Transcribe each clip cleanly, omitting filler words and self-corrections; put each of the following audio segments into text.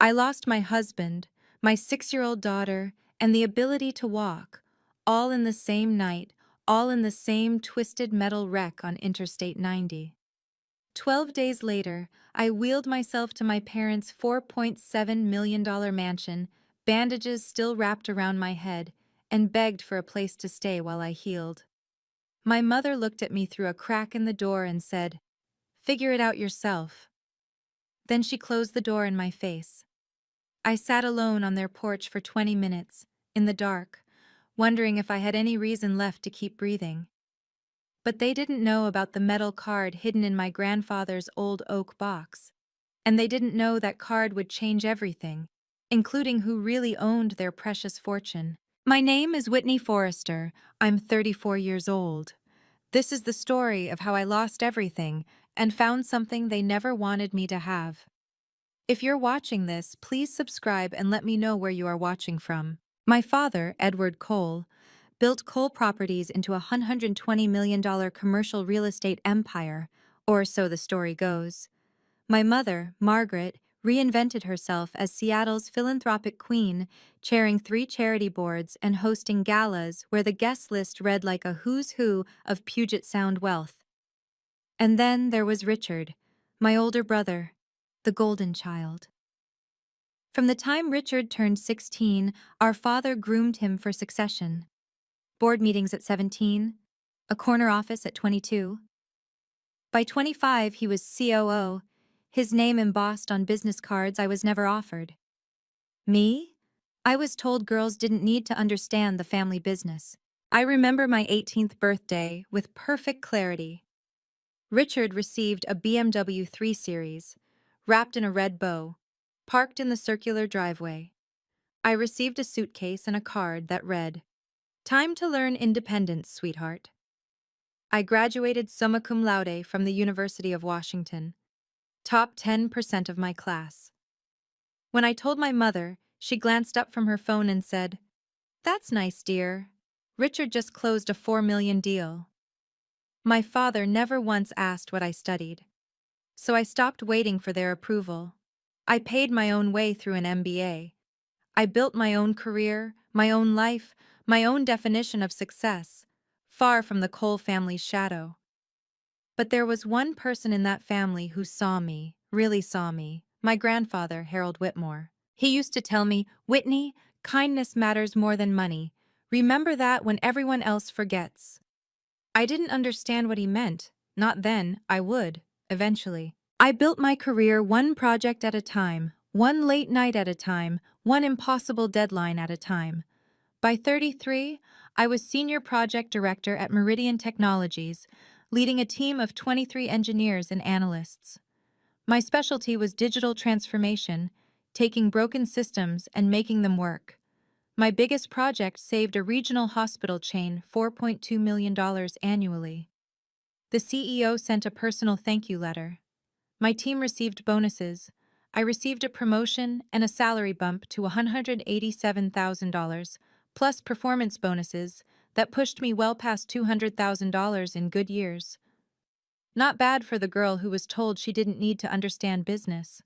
I lost my husband, my 6-year-old daughter, and the ability to walk, all in the same night, all in the same twisted metal wreck on Interstate 90. 12 days later, I wheeled myself to my parents' $4.7 million mansion, bandages still wrapped around my head, and begged for a place to stay while I healed. My mother looked at me through a crack in the door and said, "Figure it out yourself." Then she closed the door in my face. I sat alone on their porch for 20 minutes, in the dark, wondering if I had any reason left to keep breathing. But they didn't know about the metal card hidden in my grandfather's old oak box. And they didn't know that card would change everything, including who really owned their precious fortune. My name is Whitney Forrester. I'm 34 years old. This is the story of how I lost everything and found something they never wanted me to have. If you're watching this, please subscribe and let me know where you are watching from. My father, Edward Cole, built Cole Properties into a $120 million commercial real estate empire, or so the story goes. My mother, Margaret, reinvented herself as Seattle's philanthropic queen, chairing 3 charity boards and hosting galas where the guest list read like a who's who of Puget Sound wealth. And then there was Richard, my older brother, the golden child. From the time Richard turned 16, our father groomed him for succession. Board meetings at 17, a corner office at 22. By 25, he was COO, his name embossed on business cards I was never offered. Me? I was told girls didn't need to understand the family business. I remember my 18th birthday with perfect clarity. Richard received a BMW 3 Series, wrapped in a red bow, parked in the circular driveway. I received a suitcase and a card that read, "Time to learn independence, sweetheart." I graduated summa cum laude from the University of Washington, top 10% of my class. When I told my mother, she glanced up from her phone and said, "That's nice, dear. Richard just closed a $4 million deal." My father never once asked what I studied, so I stopped waiting for their approval. I paid my own way through an MBA. I built my own career, my own life, my own definition of success, far from the Cole family's shadow. But there was one person in that family who saw me, really saw me, my grandfather, Harold Whitmore. He used to tell me, "Whitney, kindness matters more than money. Remember that when everyone else forgets." I didn't understand what he meant. Not then. I would, eventually. I built my career one project at a time, one late night at a time, one impossible deadline at a time. By 33, I was senior project director at Meridian Technologies, leading a team of 23 engineers and analysts. My specialty was digital transformation, taking broken systems and making them work. My biggest project saved a regional hospital chain $4.2 million annually. The CEO sent a personal thank you letter. My team received bonuses. I received a promotion and a salary bump to $187,000, plus performance bonuses that pushed me well past $200,000 in good years. Not bad for the girl who was told she didn't need to understand business.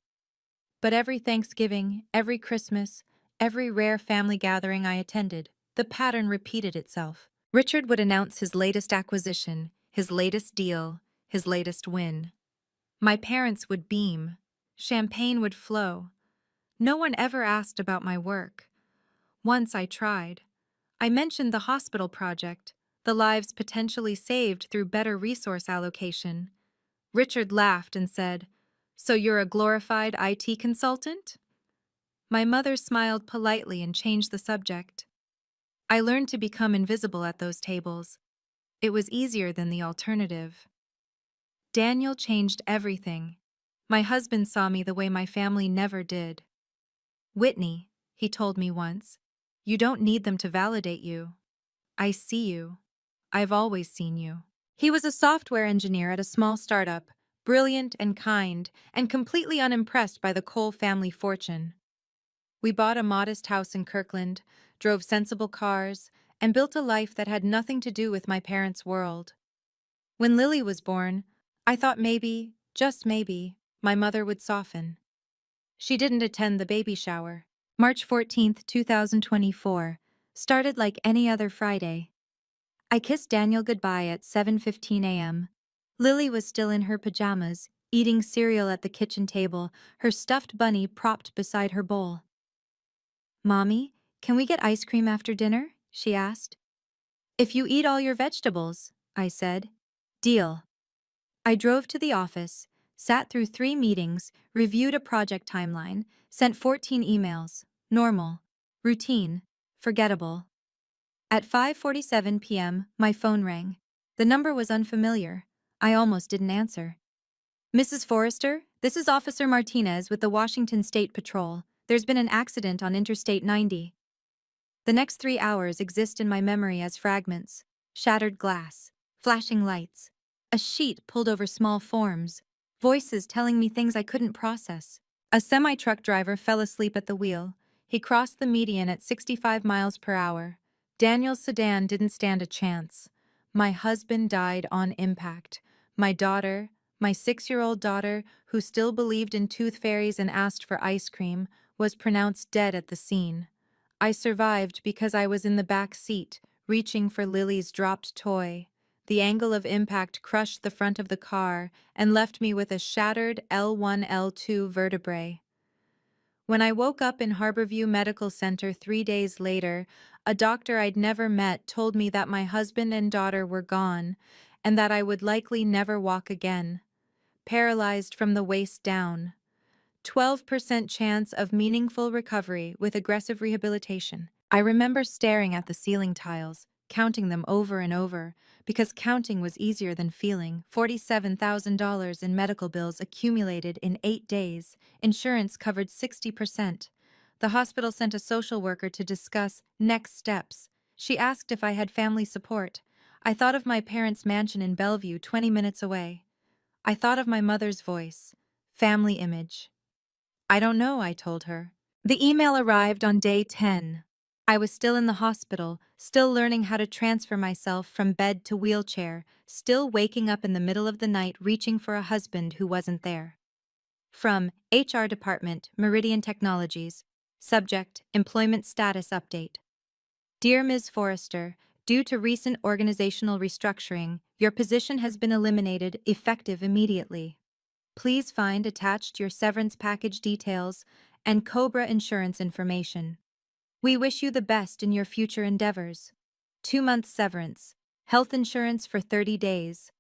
But every Thanksgiving, every Christmas, every rare family gathering I attended, the pattern repeated itself. Richard would announce his latest acquisition, his latest deal, his latest win. My parents would beam. Champagne would flow. No one ever asked about my work. Once I tried. I mentioned the hospital project, the lives potentially saved through better resource allocation. Richard laughed and said, "So you're a glorified IT consultant?" My mother smiled politely and changed the subject. I learned to become invisible at those tables. It was easier than the alternative. Daniel changed everything. My husband saw me the way my family never did. "Whitney," he told me once, "you don't need them to validate you. I see you. I've always seen you." He was a software engineer at a small startup, brilliant and kind, and completely unimpressed by the Cole family fortune. We bought a modest house in Kirkland, drove sensible cars, and built a life that had nothing to do with my parents' world. When Lily was born, I thought maybe, just maybe, my mother would soften. She didn't attend the baby shower. March 14th, 2024. Started like any other Friday. I kissed Daniel goodbye at 7:15 a.m. Lily was still in her pajamas, eating cereal at the kitchen table, her stuffed bunny propped beside her bowl. "Mommy, can we get ice cream after dinner?" she asked. "If you eat all your vegetables," I said. "Deal." I drove to the office, sat through 3 meetings, reviewed a project timeline, sent 14 emails. Normal. Routine. Forgettable. At 5:47 p.m., my phone rang. The number was unfamiliar. I almost didn't answer. "Mrs. Forrester, this is Officer Martinez with the Washington State Patrol. There's been an accident on Interstate 90. The next 3 hours exist in my memory as fragments: shattered glass, flashing lights, a sheet pulled over small forms, voices telling me things I couldn't process. A semi-truck driver fell asleep at the wheel. He crossed the median at 65 miles per hour. Daniel's sedan didn't stand a chance. My husband died on impact. My daughter, my 6-year-old daughter, who still believed in tooth fairies and asked for ice cream, was pronounced dead at the scene. I survived because I was in the back seat, reaching for Lily's dropped toy. The angle of impact crushed the front of the car and left me with a shattered L1, L2 vertebrae. When I woke up in Harborview Medical Center 3 days later, a doctor I'd never met told me that my husband and daughter were gone and that I would likely never walk again. Paralyzed from the waist down. 12% chance of meaningful recovery with aggressive rehabilitation. I remember staring at the ceiling tiles, counting them over and over, because counting was easier than feeling. $47,000 in medical bills accumulated in 8 days. Insurance covered 60%. The hospital sent a social worker to discuss next steps. She asked if I had family support. I thought of my parents' mansion in Bellevue, 20 minutes away. I thought of my mother's voice. Family image. "I don't know," I told her. The email arrived on day 10. I was still in the hospital, still learning how to transfer myself from bed to wheelchair, still waking up in the middle of the night reaching for a husband who wasn't there. From HR Department, Meridian Technologies. Subject: Employment Status Update. Dear Ms. Forrester, due to recent organizational restructuring, your position has been eliminated, effective immediately. Please find attached your severance package details and COBRA insurance information. We wish you the best in your future endeavors. 2-month severance, health insurance for 30 days,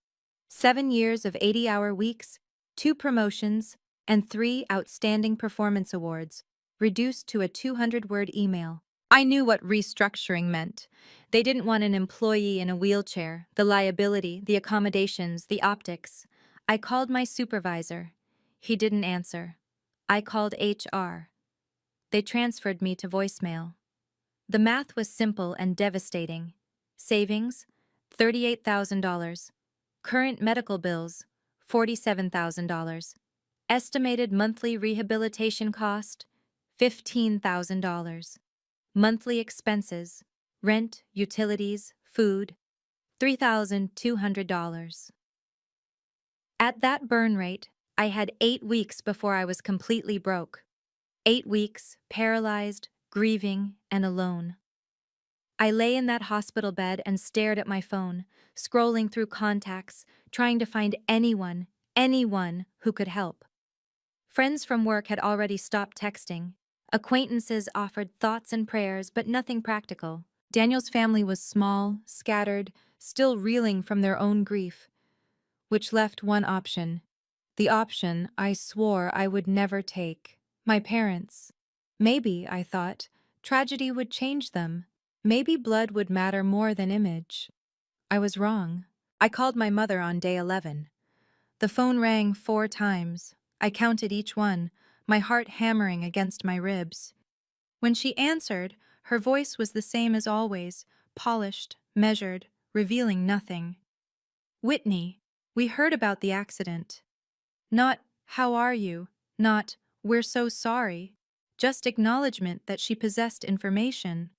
7 years of 80-hour weeks, 2 promotions, and 3 outstanding performance awards, reduced to a 200-word email. I knew what restructuring meant. They didn't want an employee in a wheelchair, the liability, the accommodations, the optics. I called my supervisor. He didn't answer. I called HR. They transferred me to voicemail. The math was simple and devastating. Savings: $38,000. Current medical bills: $47,000. Estimated monthly rehabilitation cost: $15,000. Monthly expenses: rent, utilities, food: $3,200. At that burn rate, I had 8 weeks before I was completely broke. 8 weeks, paralyzed, grieving, and alone. I lay in that hospital bed and stared at my phone, scrolling through contacts, trying to find anyone who could help. Friends from work had already stopped texting. Acquaintances offered thoughts and prayers, but nothing practical. Daniel's family was small, scattered, still reeling from their own grief, which left one option. The option I swore I would never take. My parents. Maybe, I thought, tragedy would change them. Maybe blood would matter more than image. I was wrong. I called my mother on day 11. The phone rang 4 times. I counted each one, my heart hammering against my ribs. When she answered, her voice was the same as always, polished, measured, revealing nothing. "Whitney, we heard about the accident." Not, "How are you?" Not, "We're so sorry." Just acknowledgement that she possessed information.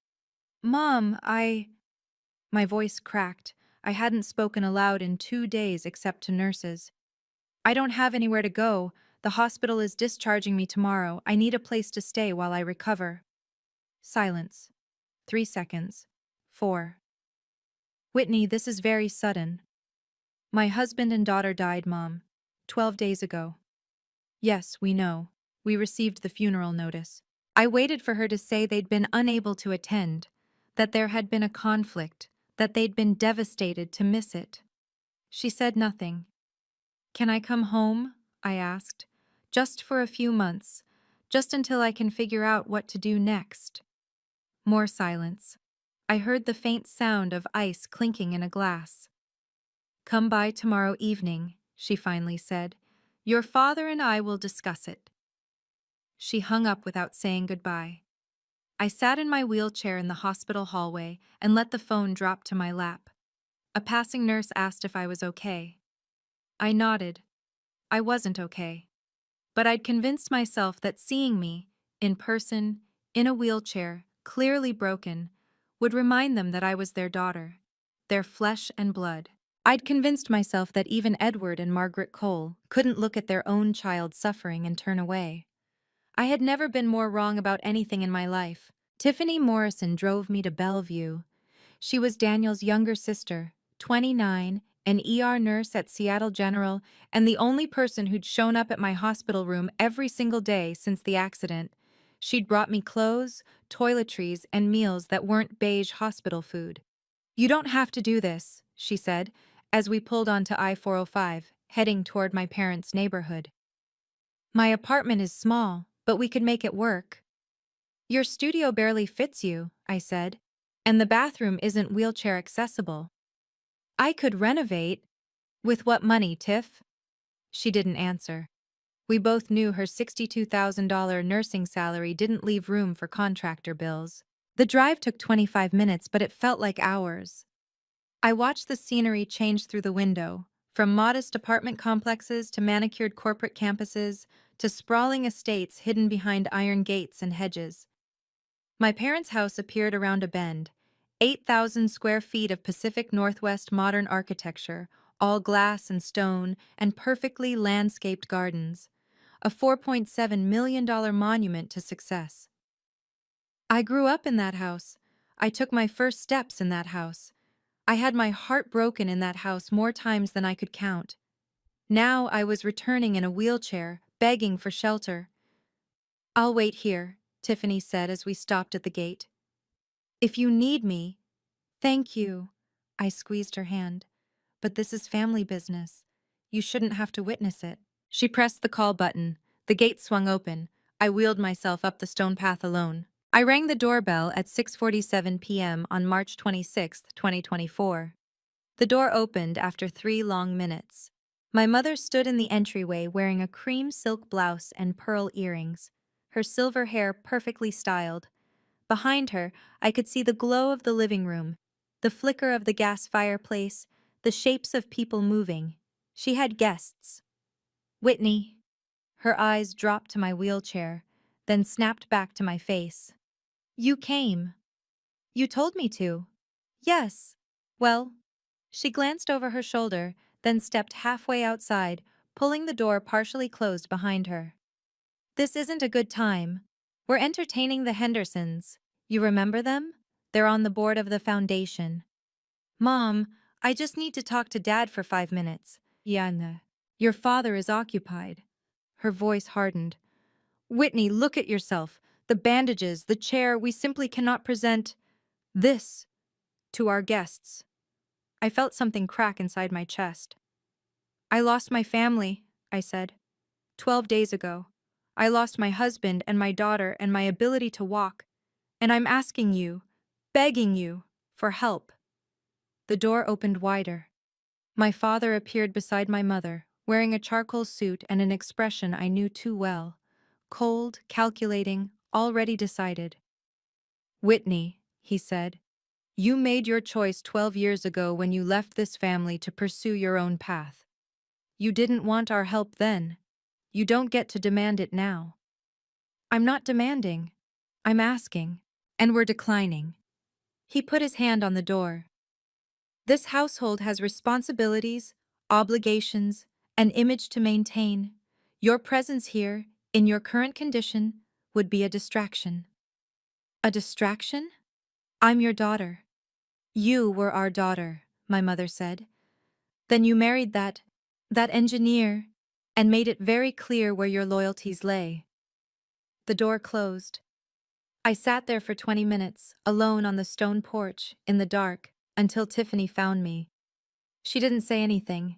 "Mom, My voice cracked. I hadn't spoken aloud in 2 days except to nurses. "I don't have anywhere to go. The hospital is discharging me tomorrow. I need a place to stay while I recover. Silence. 3 seconds. 4. Whitney, this is very sudden. My husband and daughter died, Mom. 12 days ago. Yes, we know. We received the funeral notice. I waited for her to say they'd been unable to attend, that there had been a conflict, that they'd been devastated to miss it. She said nothing. Can I come home? I asked. Just for a few months, just until I can figure out what to do next. More silence. I heard the faint sound of ice clinking in a glass. Come by tomorrow evening, she finally said. Your father and I will discuss it. She hung up without saying goodbye. I sat in my wheelchair in the hospital hallway and let the phone drop to my lap. A passing nurse asked if I was okay. I nodded. I wasn't okay. But I'd convinced myself that seeing me, in person, in a wheelchair, clearly broken, would remind them that I was their daughter, their flesh and blood. I'd convinced myself that even Edward and Margaret Cole couldn't look at their own child suffering and turn away. I had never been more wrong about anything in my life. Tiffany Morrison drove me to Bellevue. She was Daniel's younger sister, 29, an ER nurse at Seattle General, and the only person who'd shown up at my hospital room every single day since the accident. She'd brought me clothes, toiletries, and meals that weren't beige hospital food. You don't have to do this, she said, as we pulled onto I-405, heading toward my parents' neighborhood. My apartment is small, but we could make it work. Your studio barely fits you, I said, and the bathroom isn't wheelchair accessible. I could renovate. With what money, Tiff? She didn't answer. We both knew her $62,000 nursing salary didn't leave room for contractor bills. The drive took 25 minutes, but it felt like hours. I watched the scenery change through the window, from modest apartment complexes to manicured corporate campuses to sprawling estates hidden behind iron gates and hedges. My parents' house appeared around a bend, 8,000 square feet of Pacific Northwest modern architecture, all glass and stone, and perfectly landscaped gardens. A $4.7 million monument to success. I grew up in that house. I took my first steps in that house. I had my heart broken in that house more times than I could count. Now I was returning in a wheelchair, begging for shelter. I'll wait here, Tiffany said as we stopped at the gate. If you need me. Thank you. I squeezed her hand. But this is family business. You shouldn't have to witness it. She pressed the call button. The gate swung open. I wheeled myself up the stone path alone. I rang the doorbell at 6:47 p.m. on March 26, 2024. The door opened after 3 long minutes. My mother stood in the entryway wearing a cream silk blouse and pearl earrings, her silver hair perfectly styled. Behind her, I could see the glow of the living room, the flicker of the gas fireplace, the shapes of people moving. She had guests. Whitney. Her eyes dropped to my wheelchair, then snapped back to my face. You came. You told me to. Yes. Well. She glanced over her shoulder, then stepped halfway outside, pulling the door partially closed behind her. This isn't a good time. We're entertaining the Hendersons. You remember them? They're on the board of the foundation. Mom, I just need to talk to Dad for 5 minutes. Yana. Your father is occupied. Her voice hardened. Whitney, look at yourself. The bandages, the chair, we simply cannot present this to our guests. I felt something crack inside my chest. I lost my family, I said. 12 days ago. I lost my husband and my daughter and my ability to walk. And I'm asking you, begging you, for help. The door opened wider. My father appeared beside my mother, wearing a charcoal suit and an expression I knew too well. Cold, calculating, already decided. Whitney, he said, you made your choice 12 years ago when you left this family to pursue your own path. You didn't want our help then. You don't get to demand it now. I'm not demanding. I'm asking. And we're declining. He put his hand on the door. This household has responsibilities, obligations, an image to maintain. Your presence here, in your current condition, would be a distraction. A distraction? I'm your daughter. You were our daughter, my mother said. Then you married that engineer, and made it very clear where your loyalties lay. The door closed. I sat there for 20 minutes, alone on the stone porch, in the dark, until Tiffany found me. She didn't say anything.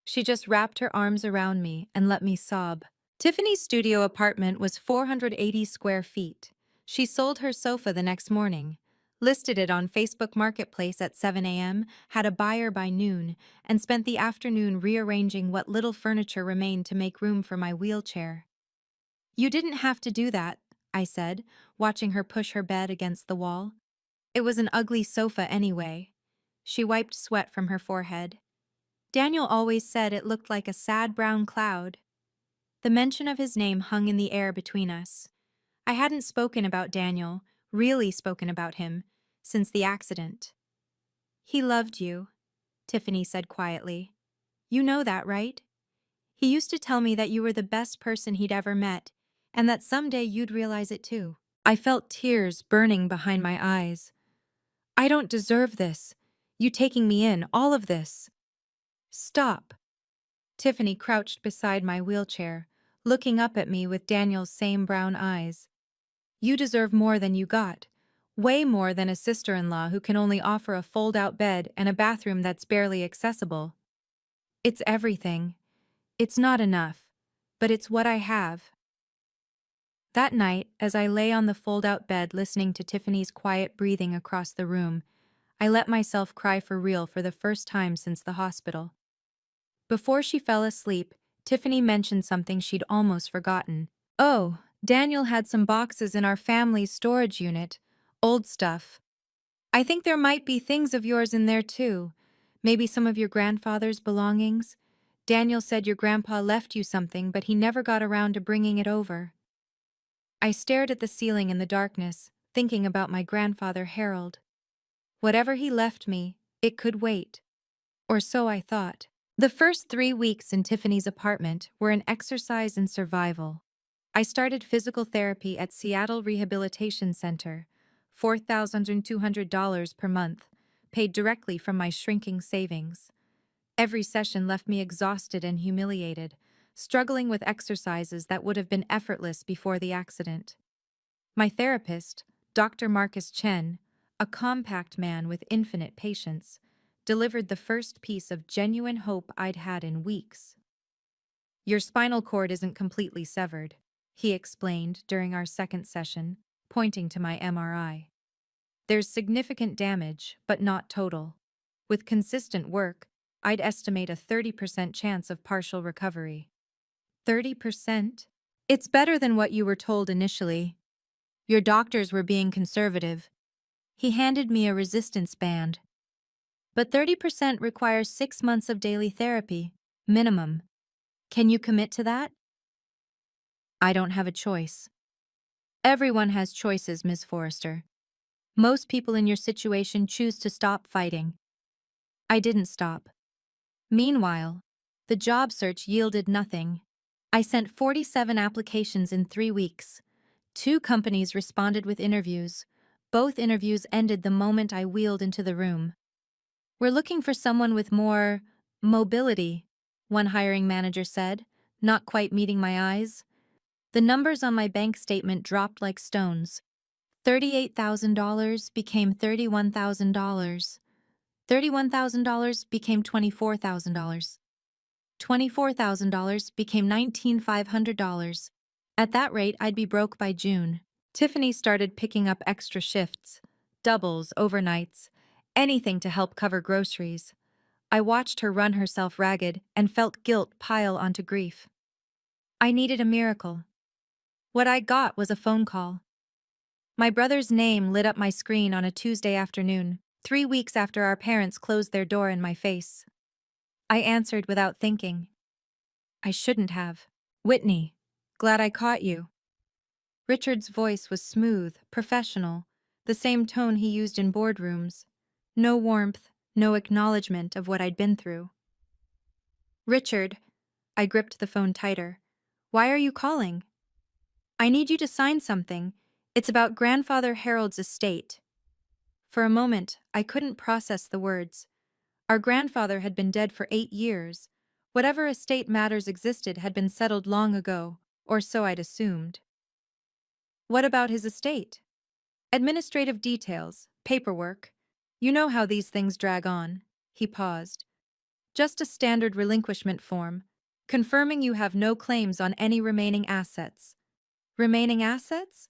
She just wrapped her arms around me and let me sob. Tiffany's studio apartment was 480 square feet. She sold her sofa the next morning, listed it on Facebook Marketplace at 7 a.m., had a buyer by noon, and spent the afternoon rearranging what little furniture remained to make room for my wheelchair. You didn't have to do that, I said, watching her push her bed against the wall. It was an ugly sofa anyway. She wiped sweat from her forehead. Daniel always said it looked like a sad brown cloud. The mention of his name hung in the air between us. I hadn't spoken about Daniel, really spoken about him, since the accident. He loved you, Tiffany said quietly. You know that, right? He used to tell me that you were the best person he'd ever met, and that someday you'd realize it too. I felt tears burning behind my eyes. I don't deserve this. You taking me in, all of this. Stop. Tiffany crouched beside my wheelchair, looking up at me with Daniel's same brown eyes. You deserve more than you got. Way more than a sister-in-law who can only offer a fold-out bed and a bathroom that's barely accessible. It's everything. It's not enough, but it's what I have. That night, as I lay on the fold-out bed listening to Tiffany's quiet breathing across the room, I let myself cry for real for the first time since the hospital. Before she fell asleep, Tiffany mentioned something she'd almost forgotten. Oh, Daniel had some boxes in our family's storage unit. Old stuff. I think there might be things of yours in there too. Maybe some of your grandfather's belongings. Daniel said your grandpa left you something, but he never got around to bringing it over. I stared at the ceiling in the darkness, thinking about my grandfather Harold. Whatever he left me, it could wait. Or so I thought. The first 3 weeks in Tiffany's apartment were an exercise in survival. I started physical therapy at Seattle Rehabilitation Center, $4,200 per month, paid directly from my shrinking savings. Every session left me exhausted and humiliated, struggling with exercises that would have been effortless before the accident. My therapist, Dr. Marcus Chen, a compact man with infinite patience, delivered the first piece of genuine hope I'd had in weeks. Your spinal cord isn't completely severed, he explained during our second session, pointing to my MRI. There's significant damage, but not total. With consistent work, I'd estimate a 30% chance of partial recovery. 30%? It's better than what you were told initially. Your doctors were being conservative. He handed me a resistance band. But 30% requires 6 months of daily therapy, minimum. Can you commit to that? I don't have a choice. Everyone has choices, Ms. Forrester. Most people in your situation choose to stop fighting. I didn't stop. Meanwhile, the job search yielded nothing. I sent 47 applications in 3 weeks. 2 companies responded with interviews. Both interviews ended the moment I wheeled into the room. We're looking for someone with more mobility, one hiring manager said, not quite meeting my eyes. The numbers on my bank statement dropped like stones. $38,000 became $31,000. $31,000 became $24,000. $24,000 became $19,500. At that rate, I'd be broke by June. Tiffany started picking up extra shifts, doubles, overnights, anything to help cover groceries. I watched her run herself ragged and felt guilt pile onto grief. I needed a miracle. What I got was a phone call. My brother's name lit up my screen on a Tuesday afternoon, 3 weeks after our parents closed their door in my face. I answered without thinking. I shouldn't have. Whitney, glad I caught you. Richard's voice was smooth, professional, the same tone he used in boardrooms. No warmth, no acknowledgement of what I'd been through. Richard, I gripped the phone tighter. Why are you calling? I need you to sign something. It's about Grandfather Harold's estate. For a moment, I couldn't process the words. Our grandfather had been dead for 8 years. Whatever estate matters existed had been settled long ago, or so I'd assumed. What about his estate? Administrative details, paperwork. You know how these things drag on. He paused. Just a standard relinquishment form, confirming you have no claims on any remaining assets. Remaining assets?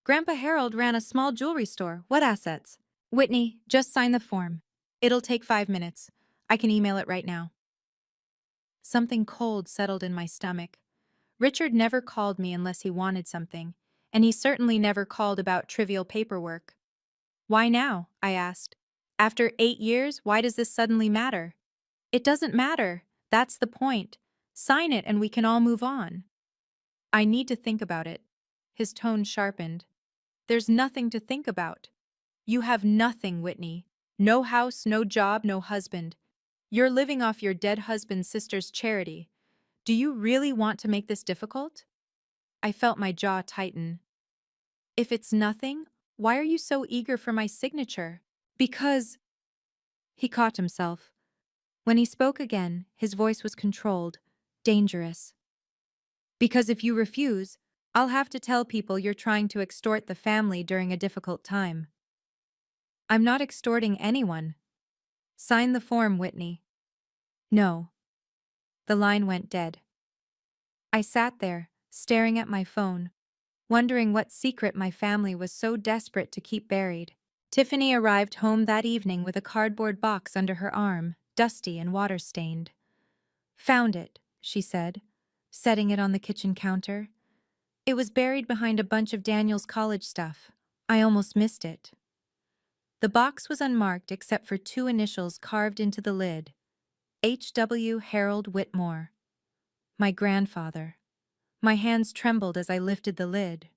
Grandpa Harold ran a small jewelry store. What assets? Whitney, just sign the form. It'll take 5 minutes. I can email it right now. Something cold settled in my stomach. Richard never called me unless he wanted something, and he certainly never called about trivial paperwork. Why now? I asked. After 8 years, why does this suddenly matter? It doesn't matter. That's the point. Sign it and we can all move on. I need to think about it. His tone sharpened. There's nothing to think about. You have nothing, Whitney. No house, no job, no husband. You're living off your dead husband's sister's charity. Do you really want to make this difficult? I felt my jaw tighten. If it's nothing, why are you so eager for my signature? Because... He caught himself. When he spoke again, his voice was controlled, dangerous. Because if you refuse, I'll have to tell people you're trying to extort the family during a difficult time. I'm not extorting anyone. Sign the form, Whitney. No. The line went dead. I sat there, staring at my phone, wondering what secret my family was so desperate to keep buried. Tiffany arrived home that evening with a cardboard box under her arm, dusty and water-stained. Found it, she said, setting it on the kitchen counter. It was buried behind a bunch of Daniel's college stuff. I almost missed it. The box was unmarked except for 2 initials carved into the lid. H.W. Harold Whitmore. My grandfather. My hands trembled as I lifted the lid.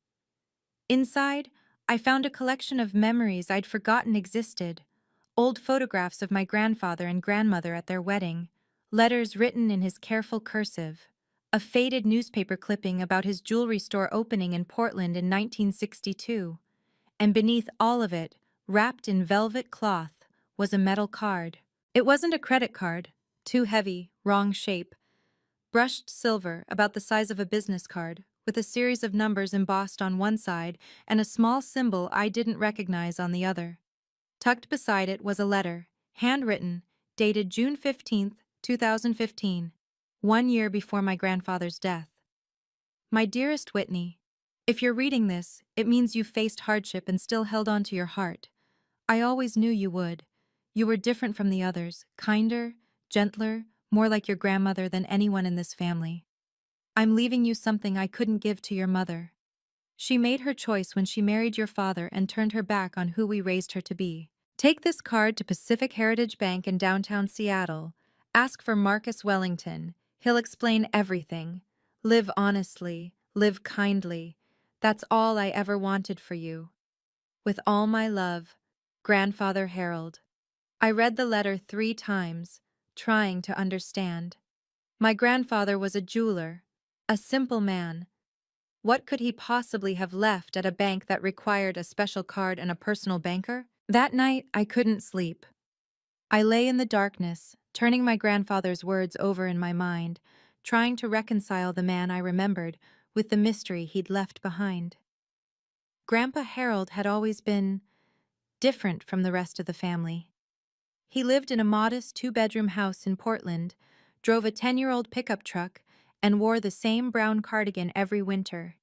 Inside, I found a collection of memories I'd forgotten existed. Old photographs of my grandfather and grandmother at their wedding, letters written in his careful cursive, a faded newspaper clipping about his jewelry store opening in Portland in 1962, and beneath all of it, wrapped in velvet cloth, was a metal card. It wasn't a credit card, too heavy, wrong shape, brushed silver about the size of a business card, with a series of numbers embossed on one side and a small symbol I didn't recognize on the other. Tucked beside it was a letter, handwritten, dated June 15th, 2015, 1 year before my grandfather's death. My dearest Whitney, if you're reading this, it means you've faced hardship and still held on to your heart. I always knew you would. You were different from the others, kinder, gentler, more like your grandmother than anyone in this family. I'm leaving you something I couldn't give to your mother. She made her choice when she married your father and turned her back on who we raised her to be. Take this card to Pacific Heritage Bank in downtown Seattle. Ask for Marcus Wellington. He'll explain everything. Live honestly. Live kindly. That's all I ever wanted for you. With all my love, Grandfather Harold. I read the letter 3 times, trying to understand. My grandfather was a jeweler, a simple man. What could he possibly have left at a bank that required a special card and a personal banker? That night, I couldn't sleep. I lay in the darkness, turning my grandfather's words over in my mind, trying to reconcile the man I remembered with the mystery he'd left behind. Grandpa Harold had always been different from the rest of the family. He lived in a modest 2-bedroom house in Portland, drove a 10-year-old pickup truck, and wore the same brown cardigan every winter.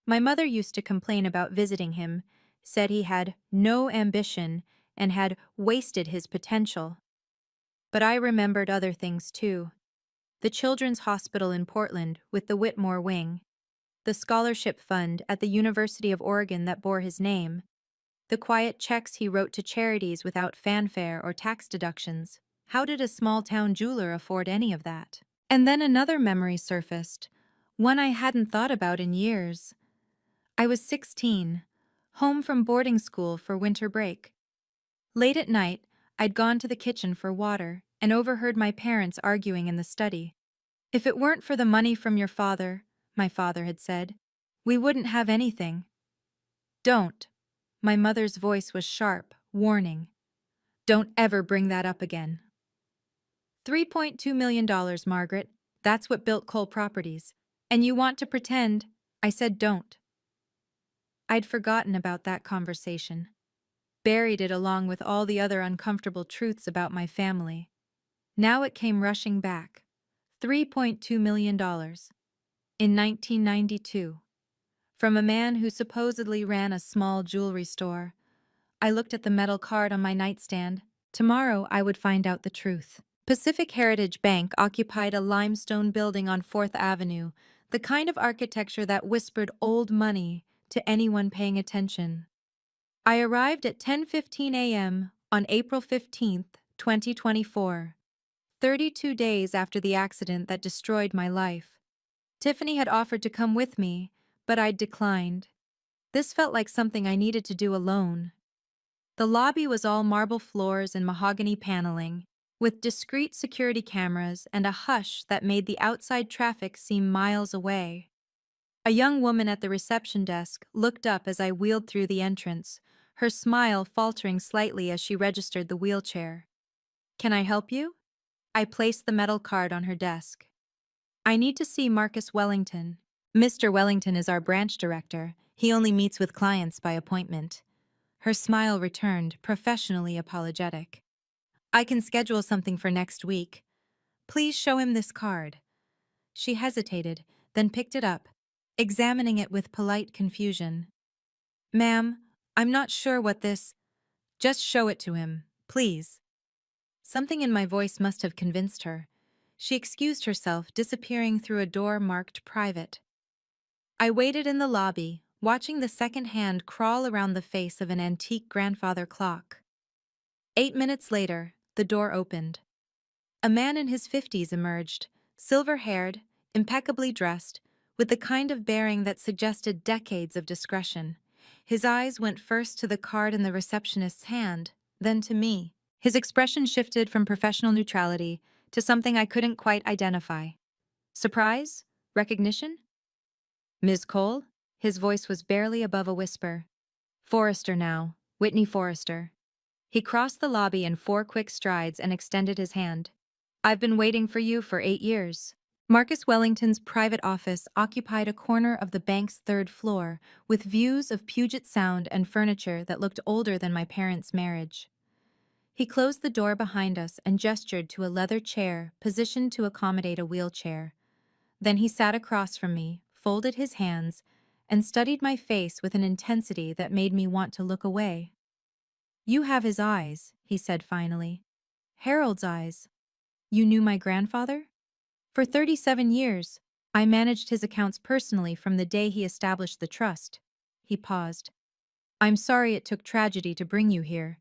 My mother used to complain about visiting him, said he had no ambition and had wasted his potential. But I remembered other things too. The Children's Hospital in Portland with the Whitmore Wing, the scholarship fund at the University of Oregon that bore his name, the quiet checks he wrote to charities without fanfare or tax deductions. How did a small-town jeweler afford any of that? And then another memory surfaced, one I hadn't thought about in years. I was 16, home from boarding school for winter break. Late at night, I'd gone to the kitchen for water and overheard my parents arguing in the study. If it weren't for the money from your father, my father had said. We wouldn't have anything. Don't. My mother's voice was sharp, warning. Don't ever bring that up again. $3.2 million, Margaret. That's what built Cole Properties. And you want to pretend? I said don't. I'd forgotten about that conversation. Buried it along with all the other uncomfortable truths about my family. Now it came rushing back. $3.2 million. In 1992. From a man who supposedly ran a small jewelry store. I looked at the metal card on my nightstand. Tomorrow I would find out the truth. Pacific Heritage Bank occupied a limestone building on 4th Avenue, the kind of architecture that whispered old money to anyone paying attention. I arrived at 10:15 a.m. on April 15th, 2024, 32 days after the accident that destroyed my life. Tiffany had offered to come with me, but I'd declined. This felt like something I needed to do alone. The lobby was all marble floors and mahogany paneling, with discreet security cameras and a hush that made the outside traffic seem miles away. A young woman at the reception desk looked up as I wheeled through the entrance, her smile faltering slightly as she registered the wheelchair. "Can I help you?" I placed the metal card on her desk. "I need to see Marcus Wellington." "Mr. Wellington is our branch director. He only meets with clients by appointment." Her smile returned, professionally apologetic. "I can schedule something for next week. Please show him this card." She hesitated, then picked it up, examining it with polite confusion. "Ma'am, I'm not sure what this—" "Just show it to him, please." Something in my voice must have convinced her. She excused herself, disappearing through a door marked private. I waited in the lobby, watching the second hand crawl around the face of an antique grandfather clock. 8 minutes later, the door opened. A man in his 50s emerged, silver-haired, impeccably dressed, with the kind of bearing that suggested decades of discretion. His eyes went first to the card in the receptionist's hand, then to me. His expression shifted from professional neutrality to something I couldn't quite identify. Surprise? Recognition? "Ms. Cole?" His voice was barely above a whisper. "Forrester now, Whitney Forrester." He crossed the lobby in 4 quick strides and extended his hand. "I've been waiting for you for 8 years." Marcus Wellington's private office occupied a corner of the bank's 3rd floor, with views of Puget Sound and furniture that looked older than my parents' marriage. He closed the door behind us and gestured to a leather chair positioned to accommodate a wheelchair. Then he sat across from me, folded his hands, and studied my face with an intensity that made me want to look away. "You have his eyes," he said finally. "Harold's eyes. You knew my grandfather?" "For 37 years, I managed his accounts personally from the day he established the trust." He paused. "I'm sorry it took tragedy to bring you here.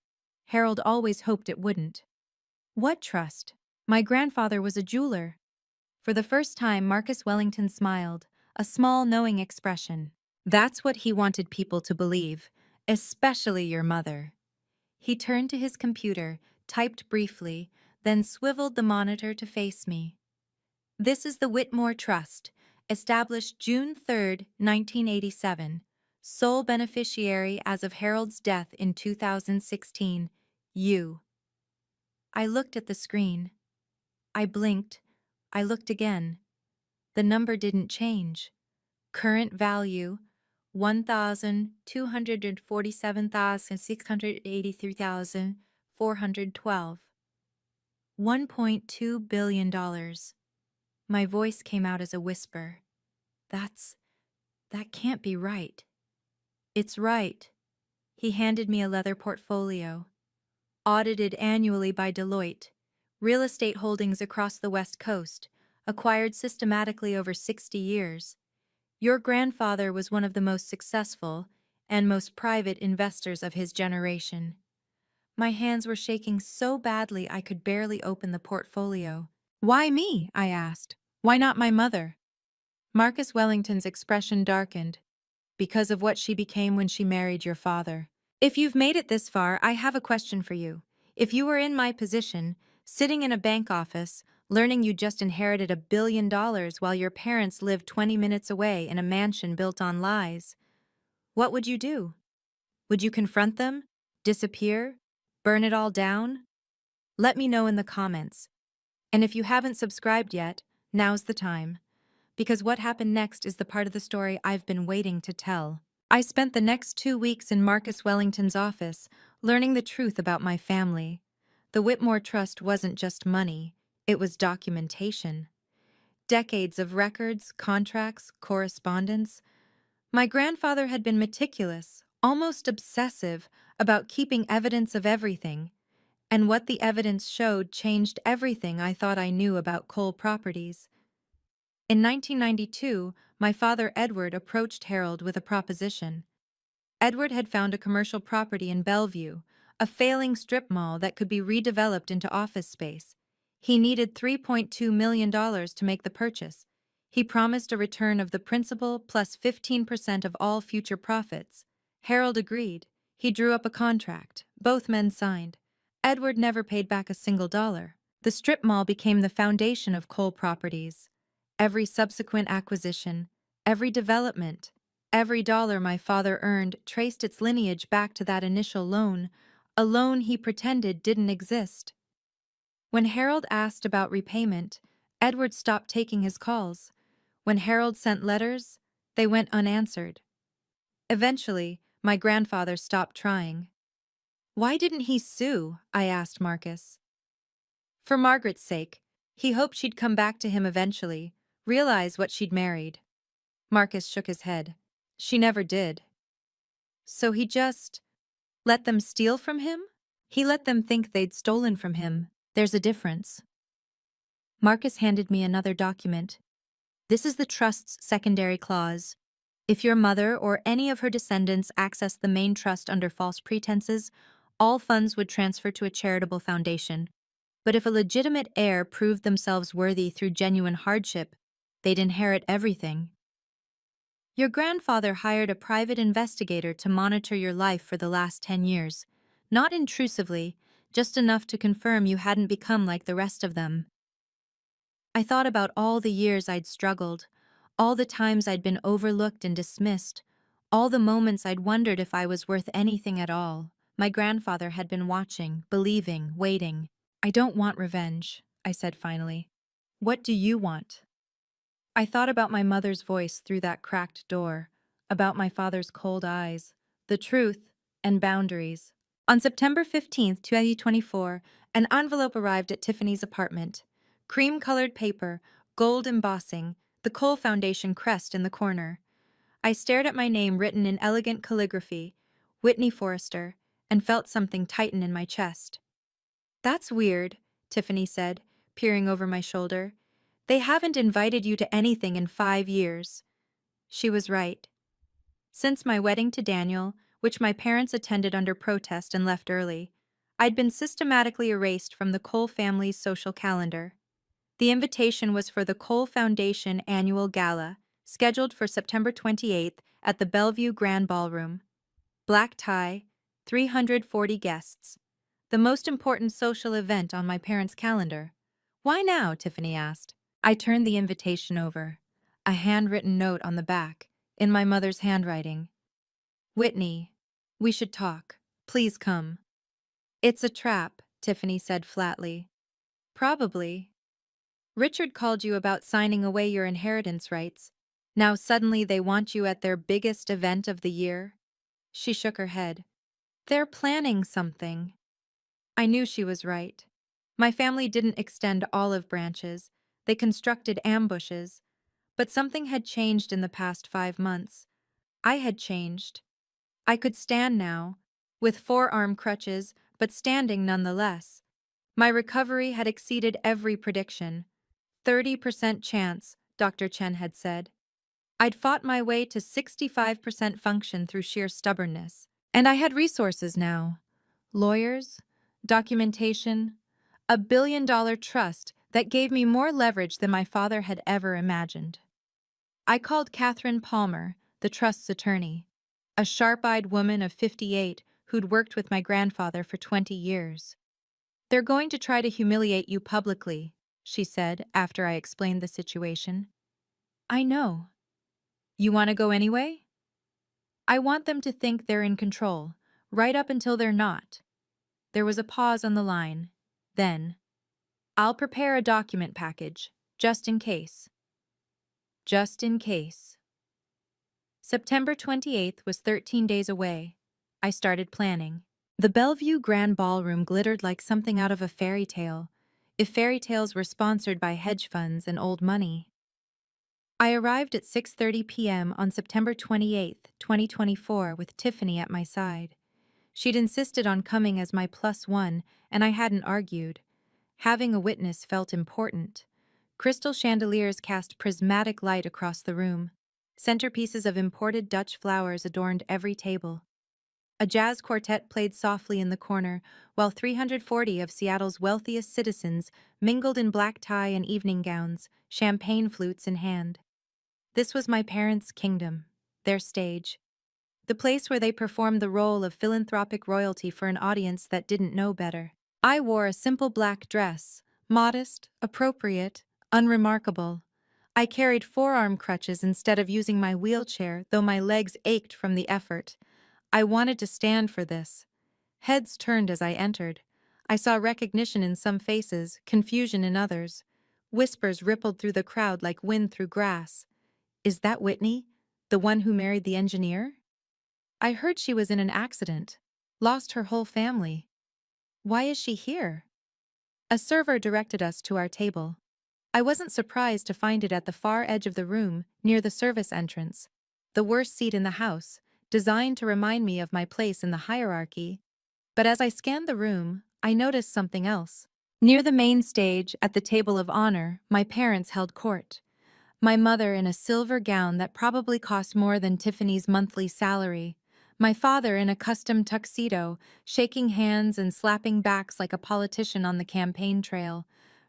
Harold always hoped it wouldn't." "What trust?" "My grandfather was a jeweler." For the first time, Marcus Wellington smiled, a small, knowing expression. "That's what he wanted people to believe, especially your mother." He turned to his computer, typed briefly, then swiveled the monitor to face me. "This is the Whitmore Trust, established June 3, 1987. Sole beneficiary as of Harold's death in 2016. You." I looked at the screen. I blinked. I looked again. The number didn't change. Current value, $1,247,683,412. $1.2 billion. My voice came out as a whisper. That can't be right." "It's right." He handed me a leather portfolio. "Audited annually by Deloitte. Real estate holdings across the West Coast, acquired systematically over 60 years. Your grandfather was one of the most successful and most private investors of his generation." My hands were shaking so badly I could barely open the portfolio. "Why me?" I asked. "Why not my mother?" Marcus Wellington's expression darkened. "Because of what she became when she married your father." "If you've made it this far, I have a question for you. If you were in my position, sitting in a bank office, learning you just inherited $1 billion while your parents lived 20 minutes away in a mansion built on lies. What would you do? Would you confront them? Disappear? Burn it all down? Let me know in the comments. And if you haven't subscribed yet, now's the time. Because what happened next is the part of the story I've been waiting to tell. I spent the next 2 weeks in Marcus Wellington's office, learning the truth about my family. The Whitmore Trust wasn't just money, it was documentation. Decades of records, contracts, correspondence. My grandfather had been meticulous, almost obsessive, about keeping evidence of everything. And what the evidence showed changed everything I thought I knew about coal properties. In 1992, my father Edward approached Harold with a proposition. Edward had found a commercial property in Bellevue, a failing strip mall that could be redeveloped into office space. He needed $3.2 million to make the purchase. He promised a return of the principal plus 15% of all future profits. Harold agreed. He drew up a contract. Both men signed. Edward never paid back a single dollar. The strip mall became the foundation of coal properties. Every subsequent acquisition, every development, every dollar my father earned traced its lineage back to that initial loan, a loan he pretended didn't exist. When Harold asked about repayment, Edward stopped taking his calls. When Harold sent letters, they went unanswered. Eventually, my grandfather stopped trying. Why didn't he sue? I asked Marcus. For Margaret's sake. He hoped she'd come back to him eventually, realize what she'd married. Marcus shook his head. She never did. So he just let them steal from him? He let them think they'd stolen from him. There's a difference. Marcus handed me another document. This is the trust's secondary clause. If your mother or any of her descendants access the main trust under false pretenses, all funds would transfer to a charitable foundation. But if a legitimate heir proved themselves worthy through genuine hardship, they'd inherit everything. Your grandfather hired a private investigator to monitor your life for the last 10 years, not intrusively, just enough to confirm you hadn't become like the rest of them. I thought about all the years I'd struggled, all the times I'd been overlooked and dismissed, all the moments I'd wondered if I was worth anything at all. My grandfather had been watching, believing, waiting. I don't want revenge, I said finally. What do you want? I thought about my mother's voice through that cracked door, about my father's cold eyes, the truth, and boundaries. On September 15th, 2024, an envelope arrived at Tiffany's apartment. Cream-colored paper, gold embossing, the Cole Foundation crest in the corner. I stared at my name written in elegant calligraphy, Whitney Forrester, and felt something tighten in my chest. That's weird, Tiffany said, peering over my shoulder. They haven't invited you to anything in 5 years. She was right. Since my wedding to Daniel, which my parents attended under protest and left early, I'd been systematically erased from the Cole family's social calendar. The invitation was for the Cole Foundation annual gala, scheduled for September 28th at the Bellevue Grand Ballroom. Black tie, 340 guests. The most important social event on my parents' calendar. Why now? Tiffany asked. I turned the invitation over. A handwritten note on the back, in my mother's handwriting. Whitney, we should talk. Please come. It's a trap, Tiffany said flatly. Probably. Richard called you about signing away your inheritance rights. Now suddenly they want you at their biggest event of the year? She shook her head. They're planning something. I knew she was right. My family didn't extend olive branches. They constructed ambushes. But something had changed in the past 5 months. I had changed. I could stand now, with forearm crutches, but standing nonetheless. My recovery had exceeded every prediction. 30% chance, Dr. Chen had said. I'd fought my way to 65% function through sheer stubbornness. And I had resources now. Lawyers, documentation, a $1 billion trust that gave me more leverage than my father had ever imagined. I called Catherine Palmer, the trust's attorney, a sharp-eyed woman of 58 who'd worked with my grandfather for 20 years. They're going to try to humiliate you publicly, she said after I explained the situation. I know. You want to go anyway? I want them to think they're in control, right up until they're not. There was a pause on the line. Then, I'll prepare a document package, just in case. Just in case. September 28th was 13 days away. I started planning. The Bellevue Grand Ballroom glittered like something out of a fairy tale, if fairy tales were sponsored by hedge funds and old money. I arrived at 6:30 p.m. on September 28th, 2024, with Tiffany at my side. She'd insisted on coming as my plus one, and I hadn't argued. Having a witness felt important. Crystal chandeliers cast prismatic light across the room. Centerpieces of imported Dutch flowers adorned every table. A jazz quartet played softly in the corner, while 340 of Seattle's wealthiest citizens mingled in black tie and evening gowns, champagne flutes in hand. This was my parents' kingdom, their stage. The place where they performed the role of philanthropic royalty for an audience that didn't know better. I wore a simple black dress, modest, appropriate, unremarkable. I carried forearm crutches instead of using my wheelchair, though my legs ached from the effort. I wanted to stand for this. Heads turned as I entered. I saw recognition in some faces, confusion in others. Whispers rippled through the crowd like wind through grass. Is that Whitney? The one who married the engineer? I heard she was in an accident. Lost her whole family. Why is she here? A server directed us to our table. I wasn't surprised to find it at the far edge of the room, near the service entrance. The worst seat in the house, designed to remind me of my place in the hierarchy. But as I scanned the room, I noticed something else. Near the main stage, at the table of honor, my parents held court. My mother in a silver gown that probably cost more than Tiffany's monthly salary. My father in a custom tuxedo, shaking hands and slapping backs like a politician on the campaign trail.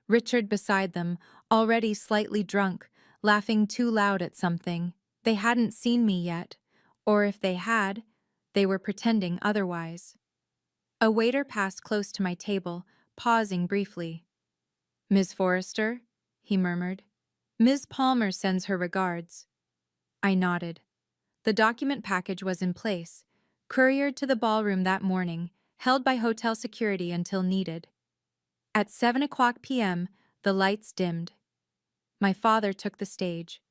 Richard beside them, already slightly drunk, laughing too loud at something. They hadn't seen me yet. Or if they had, they were pretending otherwise. A waiter passed close to my table, pausing briefly. "Miss Forrester?" he murmured. "Ms. Palmer sends her regards." I nodded. The document package was in place, couriered to the ballroom that morning, held by hotel security until needed. At 7:00 p.m., the lights dimmed. My father took the stage.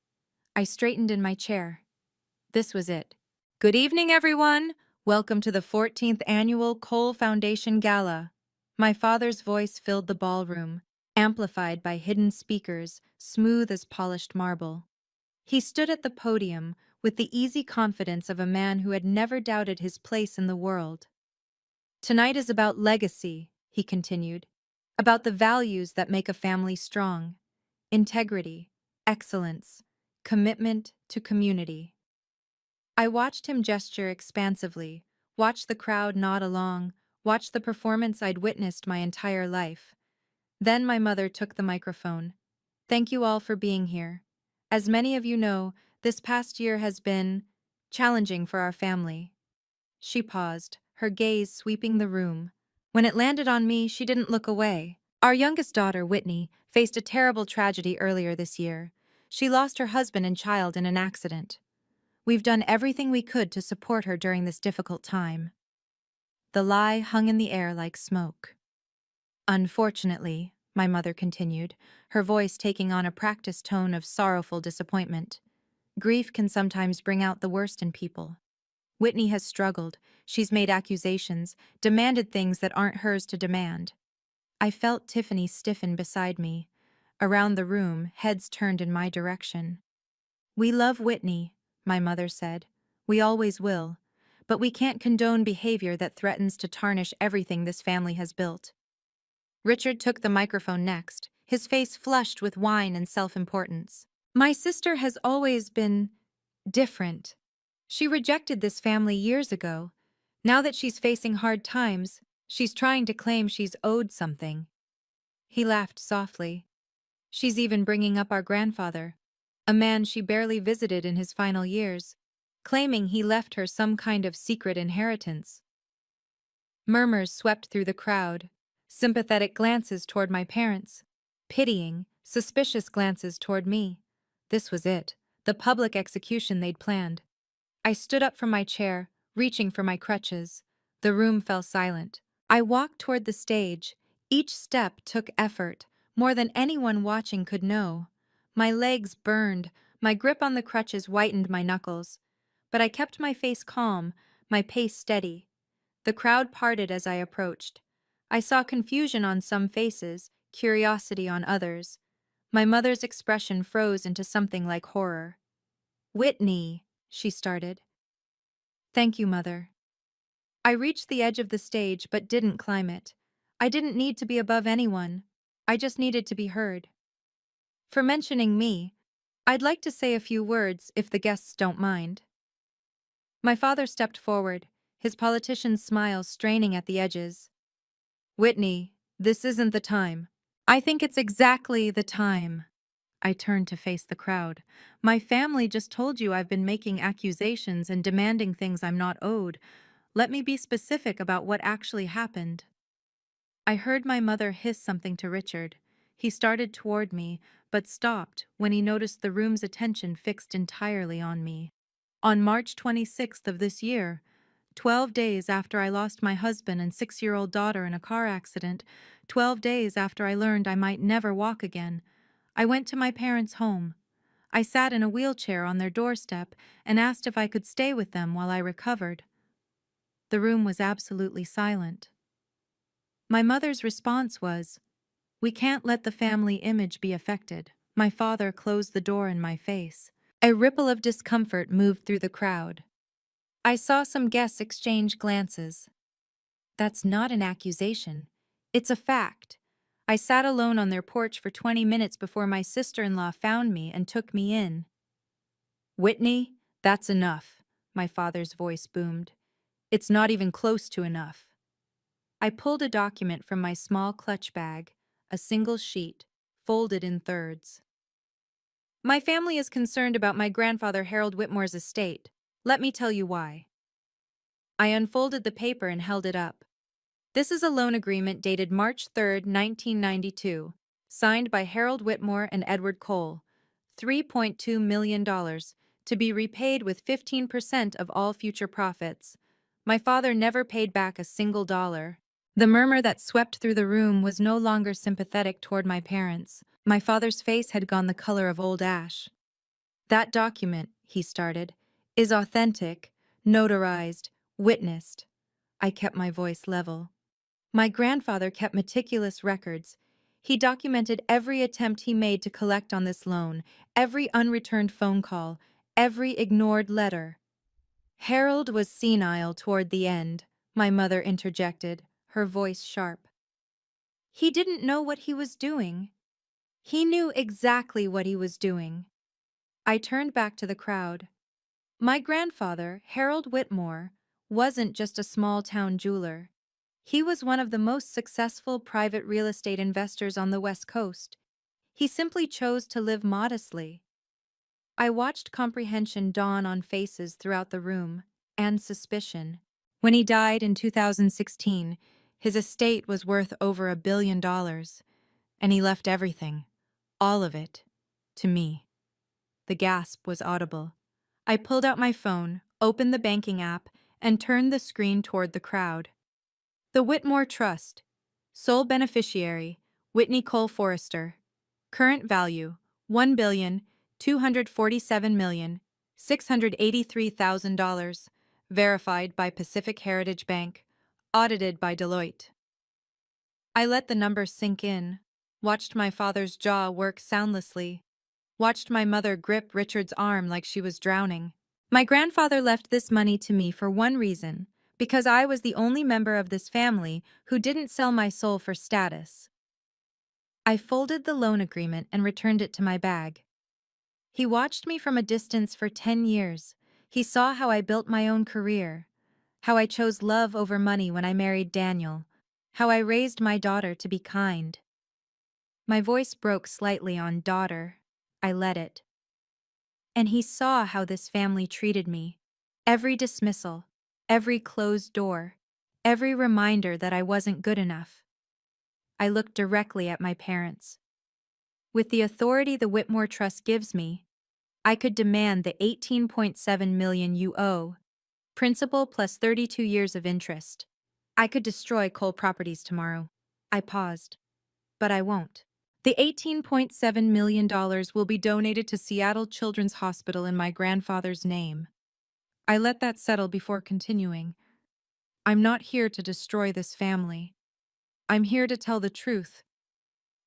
I straightened in my chair. This was it. "Good evening, everyone! Welcome to the 14th Annual Cole Foundation Gala." My father's voice filled the ballroom, amplified by hidden speakers, smooth as polished marble. He stood at the podium with the easy confidence of a man who had never doubted his place in the world. "Tonight is about legacy," he continued, "about the values that make a family strong. Integrity, excellence, commitment to community." I watched him gesture expansively, watched the crowd nod along, watched the performance I'd witnessed my entire life. Then my mother took the microphone. "Thank you all for being here. As many of you know, this past year has been challenging for our family." She paused, her gaze sweeping the room. When it landed on me, she didn't look away. Our youngest daughter, Whitney, faced a terrible tragedy earlier this year. She lost her husband and child in an accident. We've done everything we could to support her during this difficult time. The lie hung in the air like smoke. "Unfortunately," my mother continued, her voice taking on a practiced tone of sorrowful disappointment, "grief can sometimes bring out the worst in people. Whitney has struggled, she's made accusations, demanded things that aren't hers to demand." I felt Tiffany stiffen beside me. Around the room, heads turned in my direction. "We love Whitney," my mother said. "We always will. But we can't condone behavior that threatens to tarnish everything this family has built." Richard took the microphone next, his face flushed with wine and self-importance. "My sister has always been different. She rejected this family years ago. Now that she's facing hard times, she's trying to claim she's owed something." He laughed softly. "She's even bringing up our grandfather, a man she barely visited in his final years, claiming he left her some kind of secret inheritance." Murmurs swept through the crowd, sympathetic glances toward my parents. Pitying, suspicious glances toward me. This was it, the public execution they'd planned. I stood up from my chair, reaching for my crutches. The room fell silent. I walked toward the stage. Each step took effort, more than anyone watching could know. My legs burned, my grip on the crutches whitened my knuckles. But I kept my face calm, my pace steady. The crowd parted as I approached. I saw confusion on some faces, curiosity on others. My mother's expression froze into something like horror. "Whitney," she started. "Thank you, Mother." I reached the edge of the stage but didn't climb it. I didn't need to be above anyone. I just needed to be heard. For mentioning me, I'd like to say a few words if the guests don't mind. My father stepped forward, his politician's smile straining at the edges. "Whitney, this isn't the time." "I think it's exactly the time." I turned to face the crowd. "My family just told you I've been making accusations and demanding things I'm not owed. Let me be specific about what actually happened." I heard my mother hiss something to Richard. He started toward me, but stopped when he noticed the room's attention fixed entirely on me. On March 26th of this year, 12 days after I lost my husband and 6-year-old daughter in a car accident, 12 days after I learned I might never walk again, I went to my parents' home. I sat in a wheelchair on their doorstep and asked if I could stay with them while I recovered. The room was absolutely silent. My mother's response was, "We can't let the family image be affected." My father closed the door in my face. A ripple of discomfort moved through the crowd. I saw some guests exchange glances. "That's not an accusation. It's a fact." I sat alone on their porch for 20 minutes before my sister-in-law found me and took me in. "Whitney, that's enough," my father's voice boomed. "It's not even close to enough." I pulled a document from my small clutch bag, a single sheet, folded in thirds. "My family is concerned about my grandfather Harold Whitmore's estate. Let me tell you why." I unfolded the paper and held it up. "This is a loan agreement dated March 3, 1992, signed by Harold Whitmore and Edward Cole, $3.2 million, to be repaid with 15% of all future profits. My father never paid back a single dollar." The murmur that swept through the room was no longer sympathetic toward my parents. My father's face had gone the color of old ash. "That document," he started, "is authentic, notarized, witnessed." I kept my voice level. "My grandfather kept meticulous records. He documented every attempt he made to collect on this loan, every unreturned phone call, every ignored letter." "Harold was senile toward the end," my mother interjected, her voice sharp. "He didn't know what he was doing." "He knew exactly what he was doing." I turned back to the crowd. My grandfather, Harold Whitmore, wasn't just a small-town jeweler. He was one of the most successful private real estate investors on the West Coast. He simply chose to live modestly. I watched comprehension dawn on faces throughout the room, and suspicion. When he died in 2016, his estate was worth over $1 billion, and he left everything, all of it, to me. The gasp was audible. I pulled out my phone, opened the banking app, and turned the screen toward the crowd. "The Whitmore Trust. Sole beneficiary, Whitney Cole Forrester. Current value, $1,247,683,000. Verified by Pacific Heritage Bank. Audited by Deloitte." I let the numbers sink in, watched my father's jaw work soundlessly, watched my mother grip Richard's arm like she was drowning. My grandfather left this money to me for one reason, because I was the only member of this family who didn't sell my soul for status. I folded the loan agreement and returned it to my bag. He watched me from a distance for 10 years. He saw how I built my own career, how I chose love over money when I married Daniel, how I raised my daughter to be kind. My voice broke slightly on daughter. I let it. And he saw how this family treated me. Every dismissal, every closed door, every reminder that I wasn't good enough. I looked directly at my parents. With the authority the Whitmore Trust gives me, I could demand the 18.7 million you owe, principal plus 32 years of interest. I could destroy Cole Properties tomorrow. I paused. But I won't. The $18.7 million will be donated to Seattle Children's Hospital in my grandfather's name. I let that settle before continuing. I'm not here to destroy this family. I'm here to tell the truth